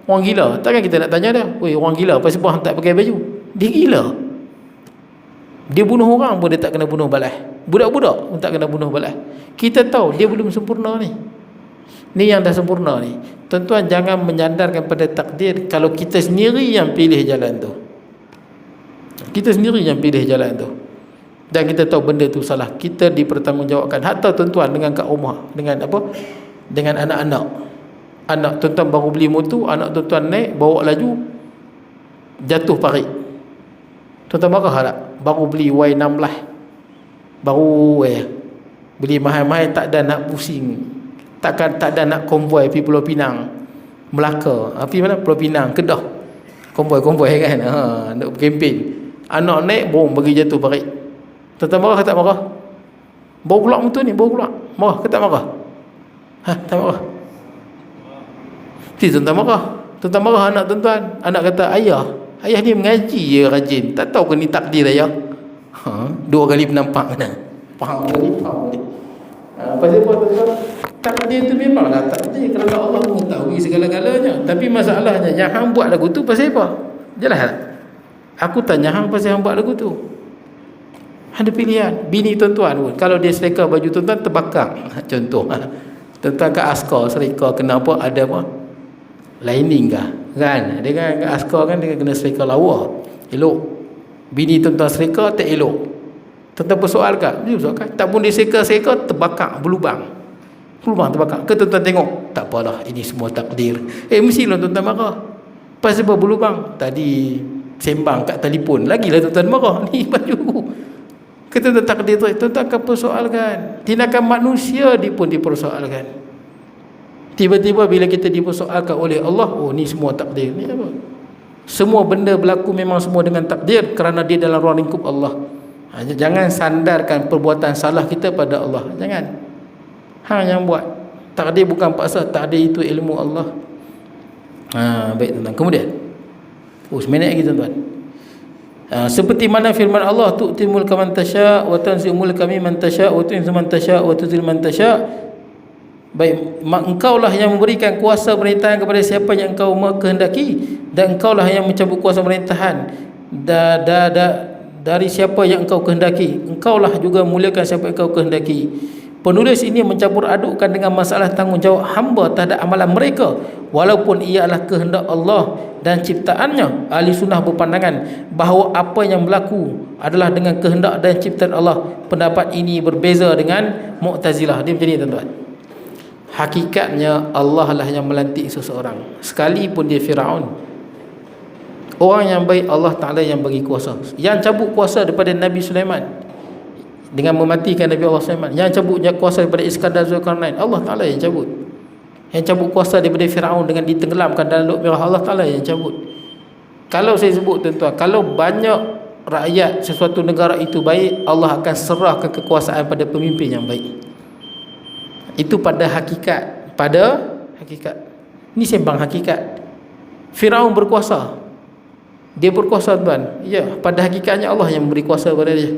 Orang gila, takkan kita nak tanya dia, orang gila pasal apa hang tak pakai baju? Dia gila. Dia bunuh orang pun dia tak kena bunuh balas. Budak-budak pun tak kena bunuh balas. Kita tahu dia belum sempurna ni. Ni yang dah sempurna ni. Tuan-tuan jangan menyandarkan pada takdir kalau kita sendiri yang pilih jalan tu. Kita sendiri yang pilih jalan tu. Dan kita tahu benda tu salah, kita dipertanggungjawabkan. Hatta tuan-tuan dengan kat rumah, dengan apa? Dengan anak-anak. Anak tuan-tuan baru beli motor, anak tuan-tuan naik bawa laju, jatuh parit. Tuan-tuan marah tak? Baru beli Y16, baru beli mahal-mahal, tak ada nak pusing, tak ada nak konvoi pergi Pulau Pinang, Melaka, pergi mana? Pulau Pinang, Kedah, konvoi kan, nak kempen. Anak naik, boom, bagi jatuh parit. Tuan-tuan marah ke tak marah? Baru keluar motor ni, baru keluar, marah ke tak marah? Tak marah. Tuan-tuan marah. Tuan-tuan marah anak tuan-tuan. Anak kata, ayah ni mengaji je rajin, tak tahu ke ni takdir ayah? 2 kali penampak mana? Faham ni? Pasal apa tuan-tuan? Takdir tu memanglah takdir kerana Allah mengetahui segala-galanya. Tapi masalahnya yang hang buat lagu tu pasal apa? Jelas tak? Aku tanya hang pasal hang buat lagu tu. Ada pilihan. Bini tuan-tuan pun, kalau dia seleka baju tuan-tuan terbakar. Contoh. Tuan-tuan kat askar seleka kena apa? Ada apa? Lining kah? Kan? Dia kan kat askar kan dia kena seleka lawa. Elok. Bini tuan-tuan seleka tak elok. Tuan-tuan persoal kah? Dia persoal kan? Tak pun dia seleka terbakar, berlubang. Berlubang terbakar. Ke tuan-tuan tengok? Tak apalah, ini semua takdir. Mestilah tuan-tuan marah. Pasal apa berlubang? Tadi sembang kat telefon. Lagilah tuan-tuan marah. Ni baju. Kita takdir tu, tuan-tuan akan persoalkan. Tindakan manusia dia pun dipersoalkan. Tiba-tiba bila kita dipersoalkan oleh Allah, oh ni semua takdir. Ni apa? Semua benda berlaku memang semua dengan takdir kerana dia dalam ruang lingkup Allah. Jangan sandarkan perbuatan salah kita pada Allah. Jangan. Hang yang buat. Takdir bukan paksa, takdir itu ilmu Allah. Baik tuan-tuan. Kemudian, seminit lagi tuan-tuan. Seperti mana firman Allah, tu'til mulka man tasya' wa tanzi'ul mulka mimman tasya' wa tu'izzu man tasya' wa tuzillu man tasya'. Baik, engkaulah yang memberikan kuasa pemerintahan kepada siapa yang engkau kehendaki, dan engkaulah yang mencabut kuasa pemerintahan dari siapa yang engkau kehendaki. Engkaulah juga muliakan siapa yang engkau kehendaki. Penulis ini mencampur adukkan dengan masalah tanggungjawab hamba terhadap amalan mereka, walaupun ia adalah kehendak Allah dan ciptaannya. Ahli sunnah berpandangan bahawa apa yang berlaku adalah dengan kehendak dan ciptaan Allah. Pendapat ini berbeza dengan Mu'tazilah. Dia macam ni tuan-tuan. Hakikatnya Allah lah yang melantik seseorang, sekalipun dia Firaun. Orang yang baik Allah Ta'ala yang bagi kuasa. Yang cabut kuasa daripada Nabi Sulaiman dengan mematikan Nabi Allah Sulaiman, yang cabut kuasa daripada Iskandar Zulkarnain, Allah Ta'ala yang cabut. Yang cabut kuasa daripada Firaun dengan ditenggelamkan dalam Laut Merah, Allah Ta'ala yang cabut. Kalau saya sebut tuan-tuan, kalau banyak rakyat sesuatu negara itu baik, Allah akan serahkan kekuasaan pada pemimpin yang baik. Itu pada hakikat. Pada hakikat. Ini sembang hakikat. Firaun berkuasa. Dia berkuasa tuan. Ya, pada hakikatnya Allah yang memberi kuasa pada dia.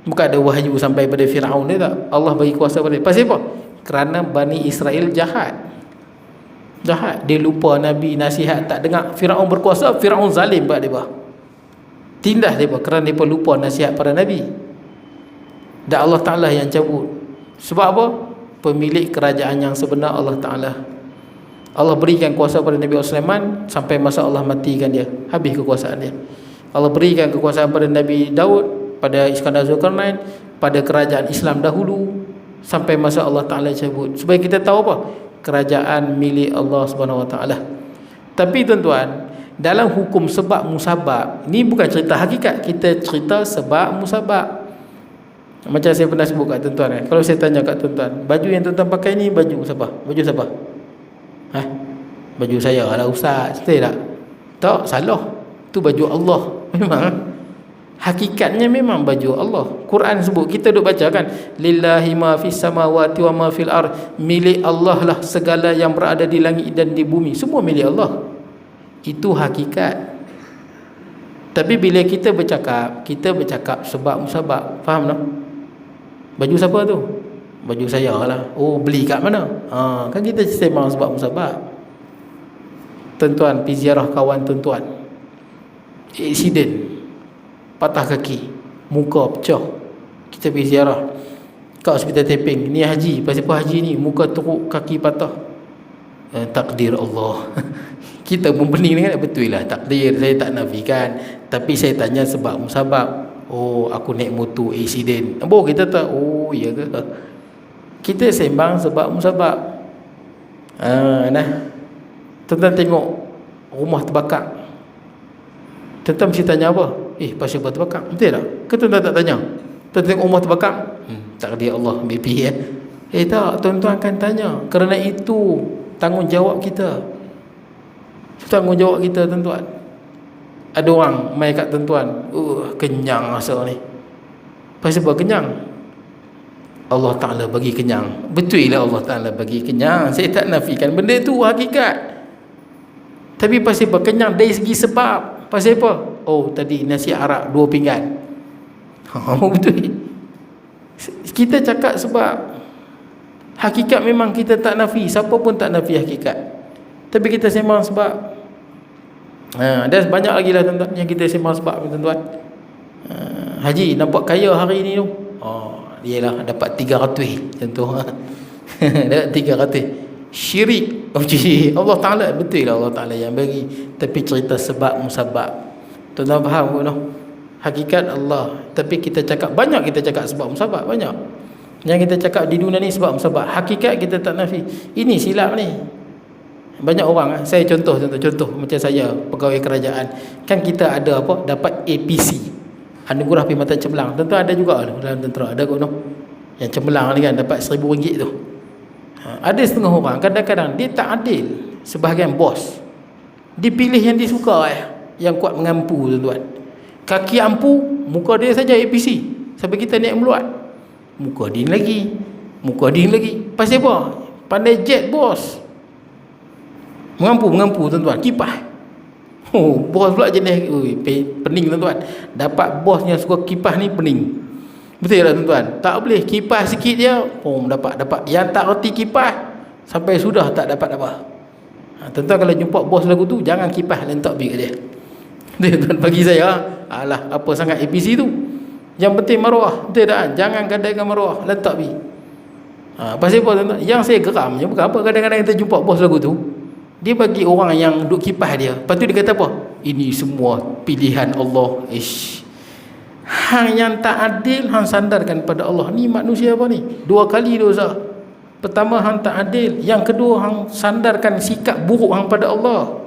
Bukan ada wahyu sampai pada Firaun dia tak. Allah bagi kuasa pada dia. Pasal apa? Kerana Bani Israel jahat. Jahat. Dia lupa Nabi, nasihat tak dengar. Firaun berkuasa, Firaun zalim pada dia. Tindas dia kerana dia lupa nasihat para Nabi. Dan Allah Ta'ala yang cabut. Sebab apa? Pemilik kerajaan yang sebenar Allah Ta'ala. Allah berikan kuasa pada Nabi Sulaiman sampai masa Allah matikan dia, habis kekuasaan dia. Allah berikan kekuasaan pada Nabi Daud, pada Iskandar Zulkarnain, pada kerajaan Islam dahulu, sampai masa Allah Ta'ala cabut. Supaya kita tahu apa? Kerajaan milik Allah Subhanahu Wa Ta'ala. Tapi tuan-tuan, dalam hukum sebab musabab, ni bukan cerita hakikat, kita cerita sebab musabab. Macam saya pernah sebut kat tuan-tuan kan. Kalau saya tanya kat tuan-tuan, baju yang tuan-tuan pakai ni baju siapa? Baju siapa? Baju saya lah ustaz. Betul tak? Tak, salah. Tu baju Allah. Memang hakikatnya memang baju Allah. Quran sebut, kita duk baca kan, lillahi ma fis samawati wa ma fil ard. Milik Allah lah segala yang berada di langit dan di bumi. Semua milik Allah. Itu hakikat. Tapi bila kita bercakap sebab musabab. Faham tak? Baju siapa tu? Baju saya lah. Oh, beli kat mana? Kan kita sembang sebab musabab. Tuan-tuan pergi ziarah kawan tuan-tuan, aksiden, patah kaki, muka pecah, kita pergi ziarah kat hospital Teping. Ni haji, pasal apa haji ni? Muka teruk, kaki patah. Takdir Allah. Kita pun pening dengan betul lah takdir, saya tak nafikan. Tapi saya tanya sebab musabab. Oh, aku naik motor aksiden. Kita tak, oh ya ke? Kita sembang sebab musabab. Tuan-tuan tengok rumah terbakar, tuan-tuan mesti tanya apa? Pasal apa terbakar? Betul tak? Ke tuan-tuan tak tanya? Tuan tengok rumah terbakar, takdir Allah BP tak, tuan-tuan akan tanya. Kerana itu tanggungjawab kita. Tanggungjawab kita tuan-tuan. Ada orang mai kat tuan-tuan, kenyang rasa ni. Pasal apa kenyang? Allah Ta'ala bagi kenyang. Betul lah Allah Ta'ala bagi kenyang. Saya tak nafikan benda tu hakikat. Tapi pasal apa kenyang? Dari segi sebab. Pasal apa? Oh, tadi nasi arak 2 pinggan. Betul. Kita cakap sebab. Hakikat memang kita tak nafi, siapa pun tak nafi hakikat. Tapi kita sembang sebab. Dan banyak lagi lah tuan-tuan yang kita sembang sebab, tuan-tuan. Haji nampak kaya hari ni tu. Iyalah dapat 300 macam tu. Dapat 300. Syirik. Allah Ta'ala, betul lah Allah Ta'ala yang bagi. Tapi cerita sebab musabab. Tuan-tuan faham ke no? Hakikat Allah. Tapi kita cakap, banyak kita cakap sebab musabab, banyak. Yang kita cakap di dunia ni sebab musabab. Hakikat kita tak nafi. Ini silap ni. Banyak orang, saya contoh macam saya pegawai kerajaan. Kan kita ada apa? Dapat APC, anugerah perkhidmatan cemerlang. Tentu ada juga dalam tentera, ada kot no. Yang cemerlang ni kan dapat RM1,000 tu. Ada setengah orang kadang-kadang dia tak adil. Sebahagian bos dipilih yang dia suka, yang kuat mengampu, tuan-tuan. Kaki ampu, muka dia saja APC. Sampai kita naik meluat, muka dia lagi. Pasal apa? Pandai jet bos. Mengampu tuan-tuan, kipas. Bos pula jenis pening, tuan-tuan. Dapat bos yang suka kipas ni pening. Betul tak, tuan-tuan? Tak boleh kipas sikit dia, dapat. Yang tak reti kipas sampai sudah tak dapat apa. Tuan-tuan kalau jumpa bos lagu tu, jangan kipas lentak pergi kat dia. Tuan-tuan bagi saya, alah apa sangat APC tu. Yang penting maruah. Betul tak? Jangan gadaikan maruah, lentak pergi. Pasal apa, tuan-tuan? Yang saya geramnya bukan apa, kadang-kadang kita jumpa bos lagu tu, dia bagi orang yang duk kipas dia. Lepas tu dia kata apa? Ini semua pilihan Allah. Hang yang tak adil, hang sandarkan pada Allah. Ni manusia apa ni? Dua kali dosa. Pertama, hang tak adil. Yang kedua, hang sandarkan sikap buruk hang pada Allah.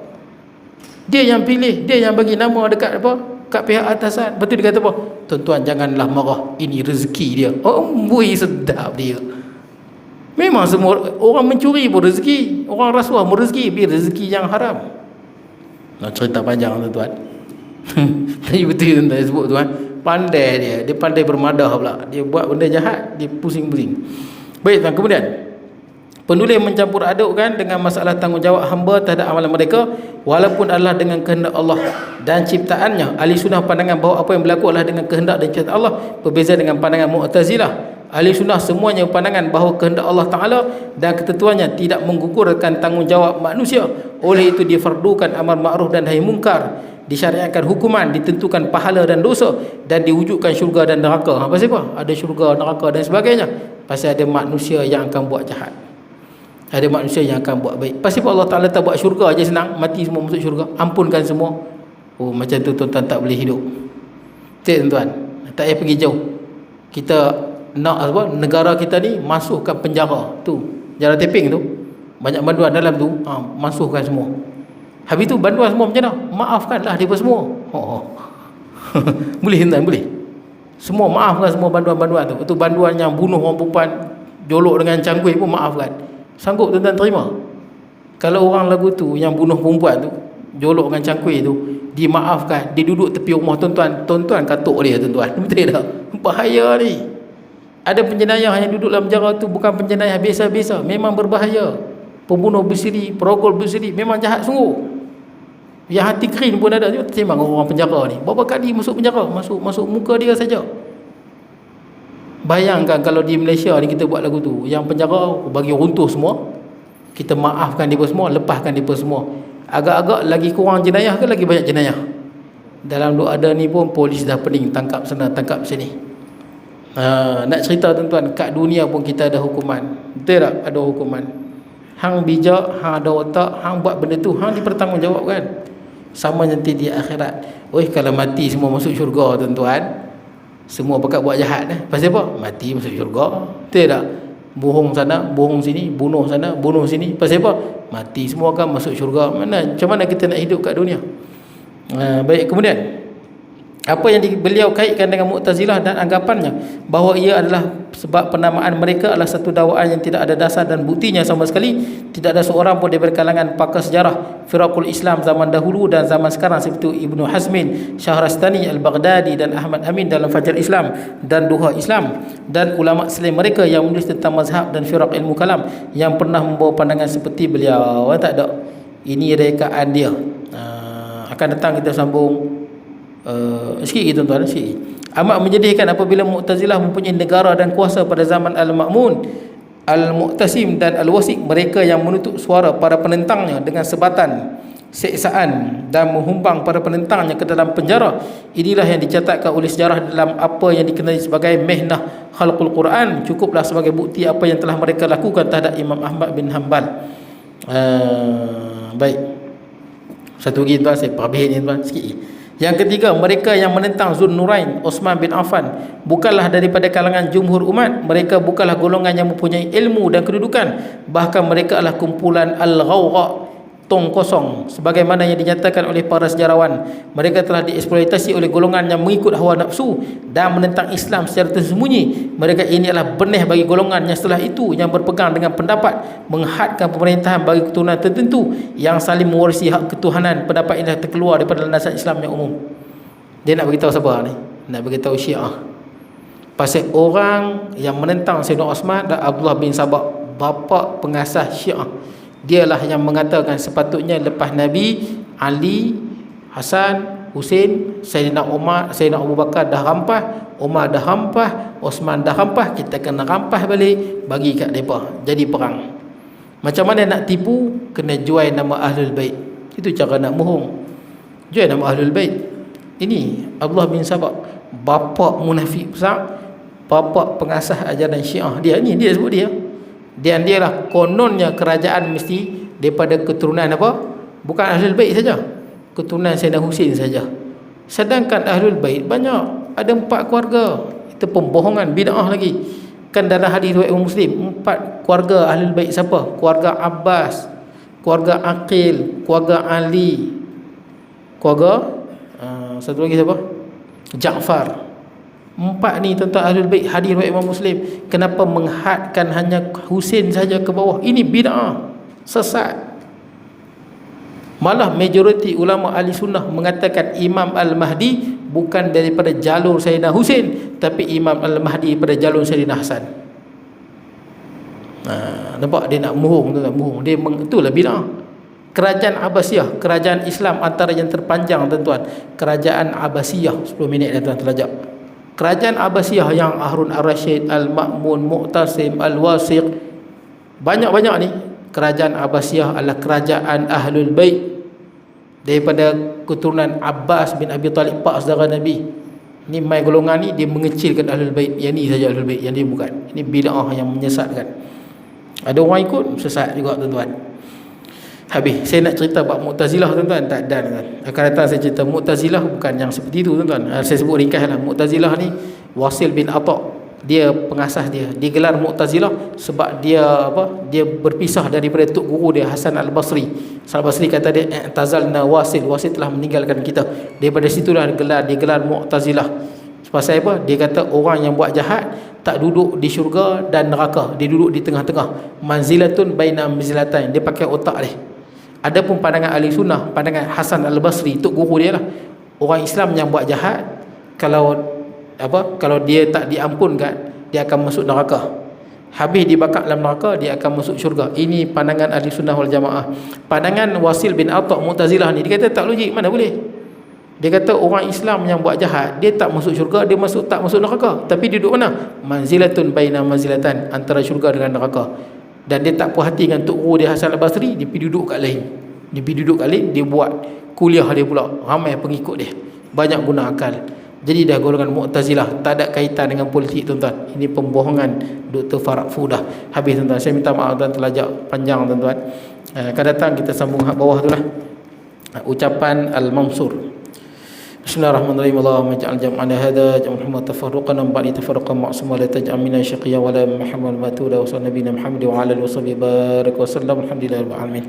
Dia yang pilih, dia yang bagi nama dekat apa? Kat pihak atasan. Lepas tu dia kata apa? Tuan-tuan janganlah marah. Ini rezeki dia. Sedap dia. Memang semua orang mencuri pun rezeki, orang rasuah pun rezeki, tapi rezeki yang haram. Nak cerita panjang, tuan-tuan. Tapi betul tuan-tuan sebut tuan, pandai dia pandai bermadah pula. Dia buat benda jahat, dia pusing-pusing. Baik tuan, kemudian penulis mencampur adukkan dengan masalah tanggungjawab hamba terhadap amalan mereka, walaupun adalah dengan kehendak Allah dan ciptaannya. Ahli sunnah pandangan bahawa apa yang berlaku adalah dengan kehendak dan ciptaan Allah, berbeza dengan pandangan Mu'tazilah. Ahli sunnah semuanya pandangan bahawa kehendak Allah Ta'ala dan ketentuannya tidak menggugurkan tanggungjawab manusia. Oleh itu difardukan amar ma'ruf dan nahi mungkar, disyariatkan hukuman, ditentukan pahala dan dosa, dan diwujudkan syurga dan neraka. Pasal apa? Ada syurga, neraka dan sebagainya. Pasal ada manusia yang akan buat jahat, ada manusia yang akan buat baik. Pasal apa Allah Ta'ala tak buat syurga aja senang, mati semua masuk syurga, ampunkan semua. Macam tu tuan-tuan tak boleh hidup. Tuan-tuan, tak payah pergi jauh. Kita nak apa, negara kita ni masukkan penjara tu, penjara Teping tu, banyak banduan dalam tu, masukkan semua. Habis tu banduan semua macam mana? Maafkanlah dia semua. Boleh tuan, boleh. Semua maafkan semua banduan-banduan tu. Itu banduan yang bunuh orang perempuan, jolok dengan cangkui pun maafkan. Sanggup tuan-tuan terima? Kalau orang lagu tu yang bunuh perempuan tu, jolok dengan cangkui tu, dimaafkan, dia duduk tepi rumah tuan-tuan katuk dia, tuan-tuan. Betul tak? Bahaya ni. Ada penjenayah yang duduk dalam penjara tu bukan penjenayah biasa-biasa, memang berbahaya. Pembunuh bersiri, perokok bersiri, memang jahat sungguh. Yang hati kering pun ada. Sembang orang penjara ni, berapa kali masuk penjara, masuk muka dia saja. Bayangkan kalau di Malaysia ni kita buat lagu tu, yang penjara bagi runtuh semua, kita maafkan dia semua, lepaskan dia semua. Agak-agak lagi kurang jenayah ke lagi banyak jenayah? Dalam duk ada ni pun polis dah pening, tangkap sana, tangkap sini. Nak cerita tuan-tuan, kat dunia pun kita ada hukuman. Betul tak? Ada hukuman. Hang bijak, hang ada otak, hang buat benda tu, hang dipertanggungjawabkan. Sama nanti di akhirat. Kalau mati semua masuk syurga, tuan-tuan, semua pakat buat jahat. Pasal apa? Mati masuk syurga. Betul tak? Bohong sana, bohong sini, bunuh sana, bunuh sini. Pasal apa? Mati semua kan masuk syurga. Macam mana kita nak hidup kat dunia? Baik, kemudian apa yang beliau kaitkan dengan Mu'tazilah dan anggapannya bahawa ia adalah sebab penamaan mereka adalah satu dakwaan yang tidak ada dasar dan buktinya sama sekali. Tidak ada seorang pun daripada kalangan pakar sejarah firaqul Islam zaman dahulu dan zaman sekarang seperti Ibnu Hazmin, Syahrastani, Al-Baghdadi dan Ahmad Amin dalam Fajar Islam dan Duha Islam, dan ulama selain mereka yang menulis tentang mazhab dan firaq ilmu kalam yang pernah membawa pandangan seperti beliau. Tak ada. Ini rekaan dia. Akan datang kita sambung sikit tuan-tuan, sikit. Amat menyedihkan apabila Mu'tazilah mempunyai negara dan kuasa pada zaman Al-Ma'mun. Al-Mu'tasim dan Al-Wasik, mereka yang menutup suara para penentangnya dengan sebatan, seksaan dan menghumbang para penentangnya ke dalam penjara. Inilah yang dicatatkan oleh sejarah dalam apa yang dikenali sebagai Mihnah Khalqul Quran. Cukuplah sebagai bukti apa yang telah mereka lakukan terhadap Imam Ahmad bin Hanbal. Baik. Satu lagi tuan, saya perhabihin tuan sikit. Yang ketiga, mereka yang menentang Zunnurain Osman bin Affan bukanlah daripada kalangan jumhur umat. Mereka bukanlah golongan yang mempunyai ilmu dan kedudukan. Bahkan mereka adalah kumpulan al-ghawgha, tong kosong, sebagaimana yang dinyatakan oleh para sejarawan. Mereka telah dieksploitasi oleh golongan yang mengikut hawa nafsu dan menentang Islam secara tersembunyi. Mereka ini adalah benih bagi golongan yang setelah itu yang berpegang dengan pendapat menghadkan pemerintahan bagi keturunan tertentu yang saling mewarisi hak ketuhanan. Pendapat ini terkeluar daripada landasan Islam yang umum. Dia nak beritahu siapa ni? Nak beritahu Syiah. Pasal orang yang menentang Sayyidina Osman dan Abdullah bin Sabah, bapa pengasas Syiah, dialah yang mengatakan sepatutnya lepas Nabi, Ali, Hasan, Husin, Sayyidina Umar, Sayyidina Abu Bakar dah rampas, Umar dah rampas, Osman dah rampas, kita kena rampas balik, bagi kat mereka, jadi perang. Macam mana nak tipu? Kena jual nama Ahlul Bait. Itu cara nak bohong. Jual nama Ahlul Bait. Ini Abdullah bin Sabah, bapa munafik besar, bapa pengasas ajaran Syiah. Dia sebut dia. Dan dia lah kononnya kerajaan mesti daripada keturunan apa? Bukan Ahlul Bait saja, keturunan Sayyidina Husin saja. Sedangkan Ahlul Bait banyak, ada 4 keluarga. Itu pembohongan, bid'ah lagi. Kan dalam hadis riwayat Muslim, 4 keluarga Ahlul Bait siapa? Keluarga Abbas, keluarga Aqil, keluarga Ali, keluarga satu lagi siapa? Ja'far. 4 ni tentang Ahlul Bait, hadis riwayat Imam Muslim. Kenapa menghadkan hanya Husin saja ke bawah? Ini bid'ah, sesat. Malah majoriti ulama ahli sunnah mengatakan Imam Al-Mahdi bukan daripada jalur Sayyidina Husin, tapi Imam Al-Mahdi daripada jalur Sayyidina Hasan. Nampak dia nak bohong, bohong. Dia itulah bid'ah. Kerajaan Abbasiyah, kerajaan Islam antara yang terpanjang tuan-tuan. Kerajaan Abbasiyah, 10 minit dah tuan terlajak. Kerajaan Abbasiyah yang Harun Ar-Rasyid, Al-Ma'mun, Mu'tasim, Al-Wasiq, banyak-banyak ni. Kerajaan Abbasiyah adalah kerajaan Ahlul Bait, daripada keturunan Abbas bin Abi Talib, pak saudara Nabi. Ni mai golongan ni dia mengecilkan Ahlul Bait. Yang ni saja Ahlul Bait, yang dia bukan. Ini bid'ah yang menyesatkan. Ada orang ikut, sesat juga tuan-tuan. Habis saya nak cerita bab Mu'tazilah tuan-tuan, tak ada tuan. Akan datang saya cerita Mu'tazilah bukan yang seperti itu tuan-tuan. Saya sebut ringkaslah. Mu'tazilah ni Wasil bin Atha, dia pengasas dia. Digelar Mu'tazilah sebab dia dia berpisah daripada tok guru dia Hasan Al-Basri. Hasan Al-Basri kata dia i'tazalna Wasil, Wasil telah meninggalkan kita. Daripada situlah digelar Mu'tazilah. Pasal apa? Dia kata orang yang buat jahat tak duduk di syurga dan neraka, dia duduk di tengah-tengah. Manzilatun baina manzilatain. Dia pakai otak dia. Adapun pandangan ahli sunnah, pandangan Hasan Al-Basri, tok guru dia lah, orang Islam yang buat jahat, kalau dia tak diampunkan, dia akan masuk neraka. Habis dibakar dalam neraka, dia akan masuk syurga. Ini pandangan ahli sunnah wal jamaah. Pandangan Wasil bin Atha Mu'tazilah ni, dia kata tak logik, mana boleh. Dia kata orang Islam yang buat jahat, dia tak masuk syurga, dia tak masuk neraka, tapi dia duduk mana? Manzilatun baina manzilatan, antara syurga dengan neraka. Dan dia tak puas hati dengan tok guru dia Hasan Al-Basri, dia pergi duduk kat lain. Dia buat kuliah dia pula, ramai pengikut dia, banyak guna akal. Jadi dah golongan Mu'tazilah, tak ada kaitan dengan politik tuan-tuan. Ini pembohongan Dr. Farag Fudah. Habis tuan-tuan, saya minta maaf tuan, terlajak panjang tuan-tuan. Akan datang kita sambung bawah tu lah, ucapan Al-Mansur. Bismillahirrahmanirrahim. Allahumma ij'al jam'ana hadha jam'an tafarruqan wa ba'di tafarruqan ma'suma la taj'al minna shaqiyya wa la muhammadan matuda wa sallallahu nabiyina Muhammad wa ala alihi wa sahbihi barik wa sallam. Alhamdulillahirabbil alamin.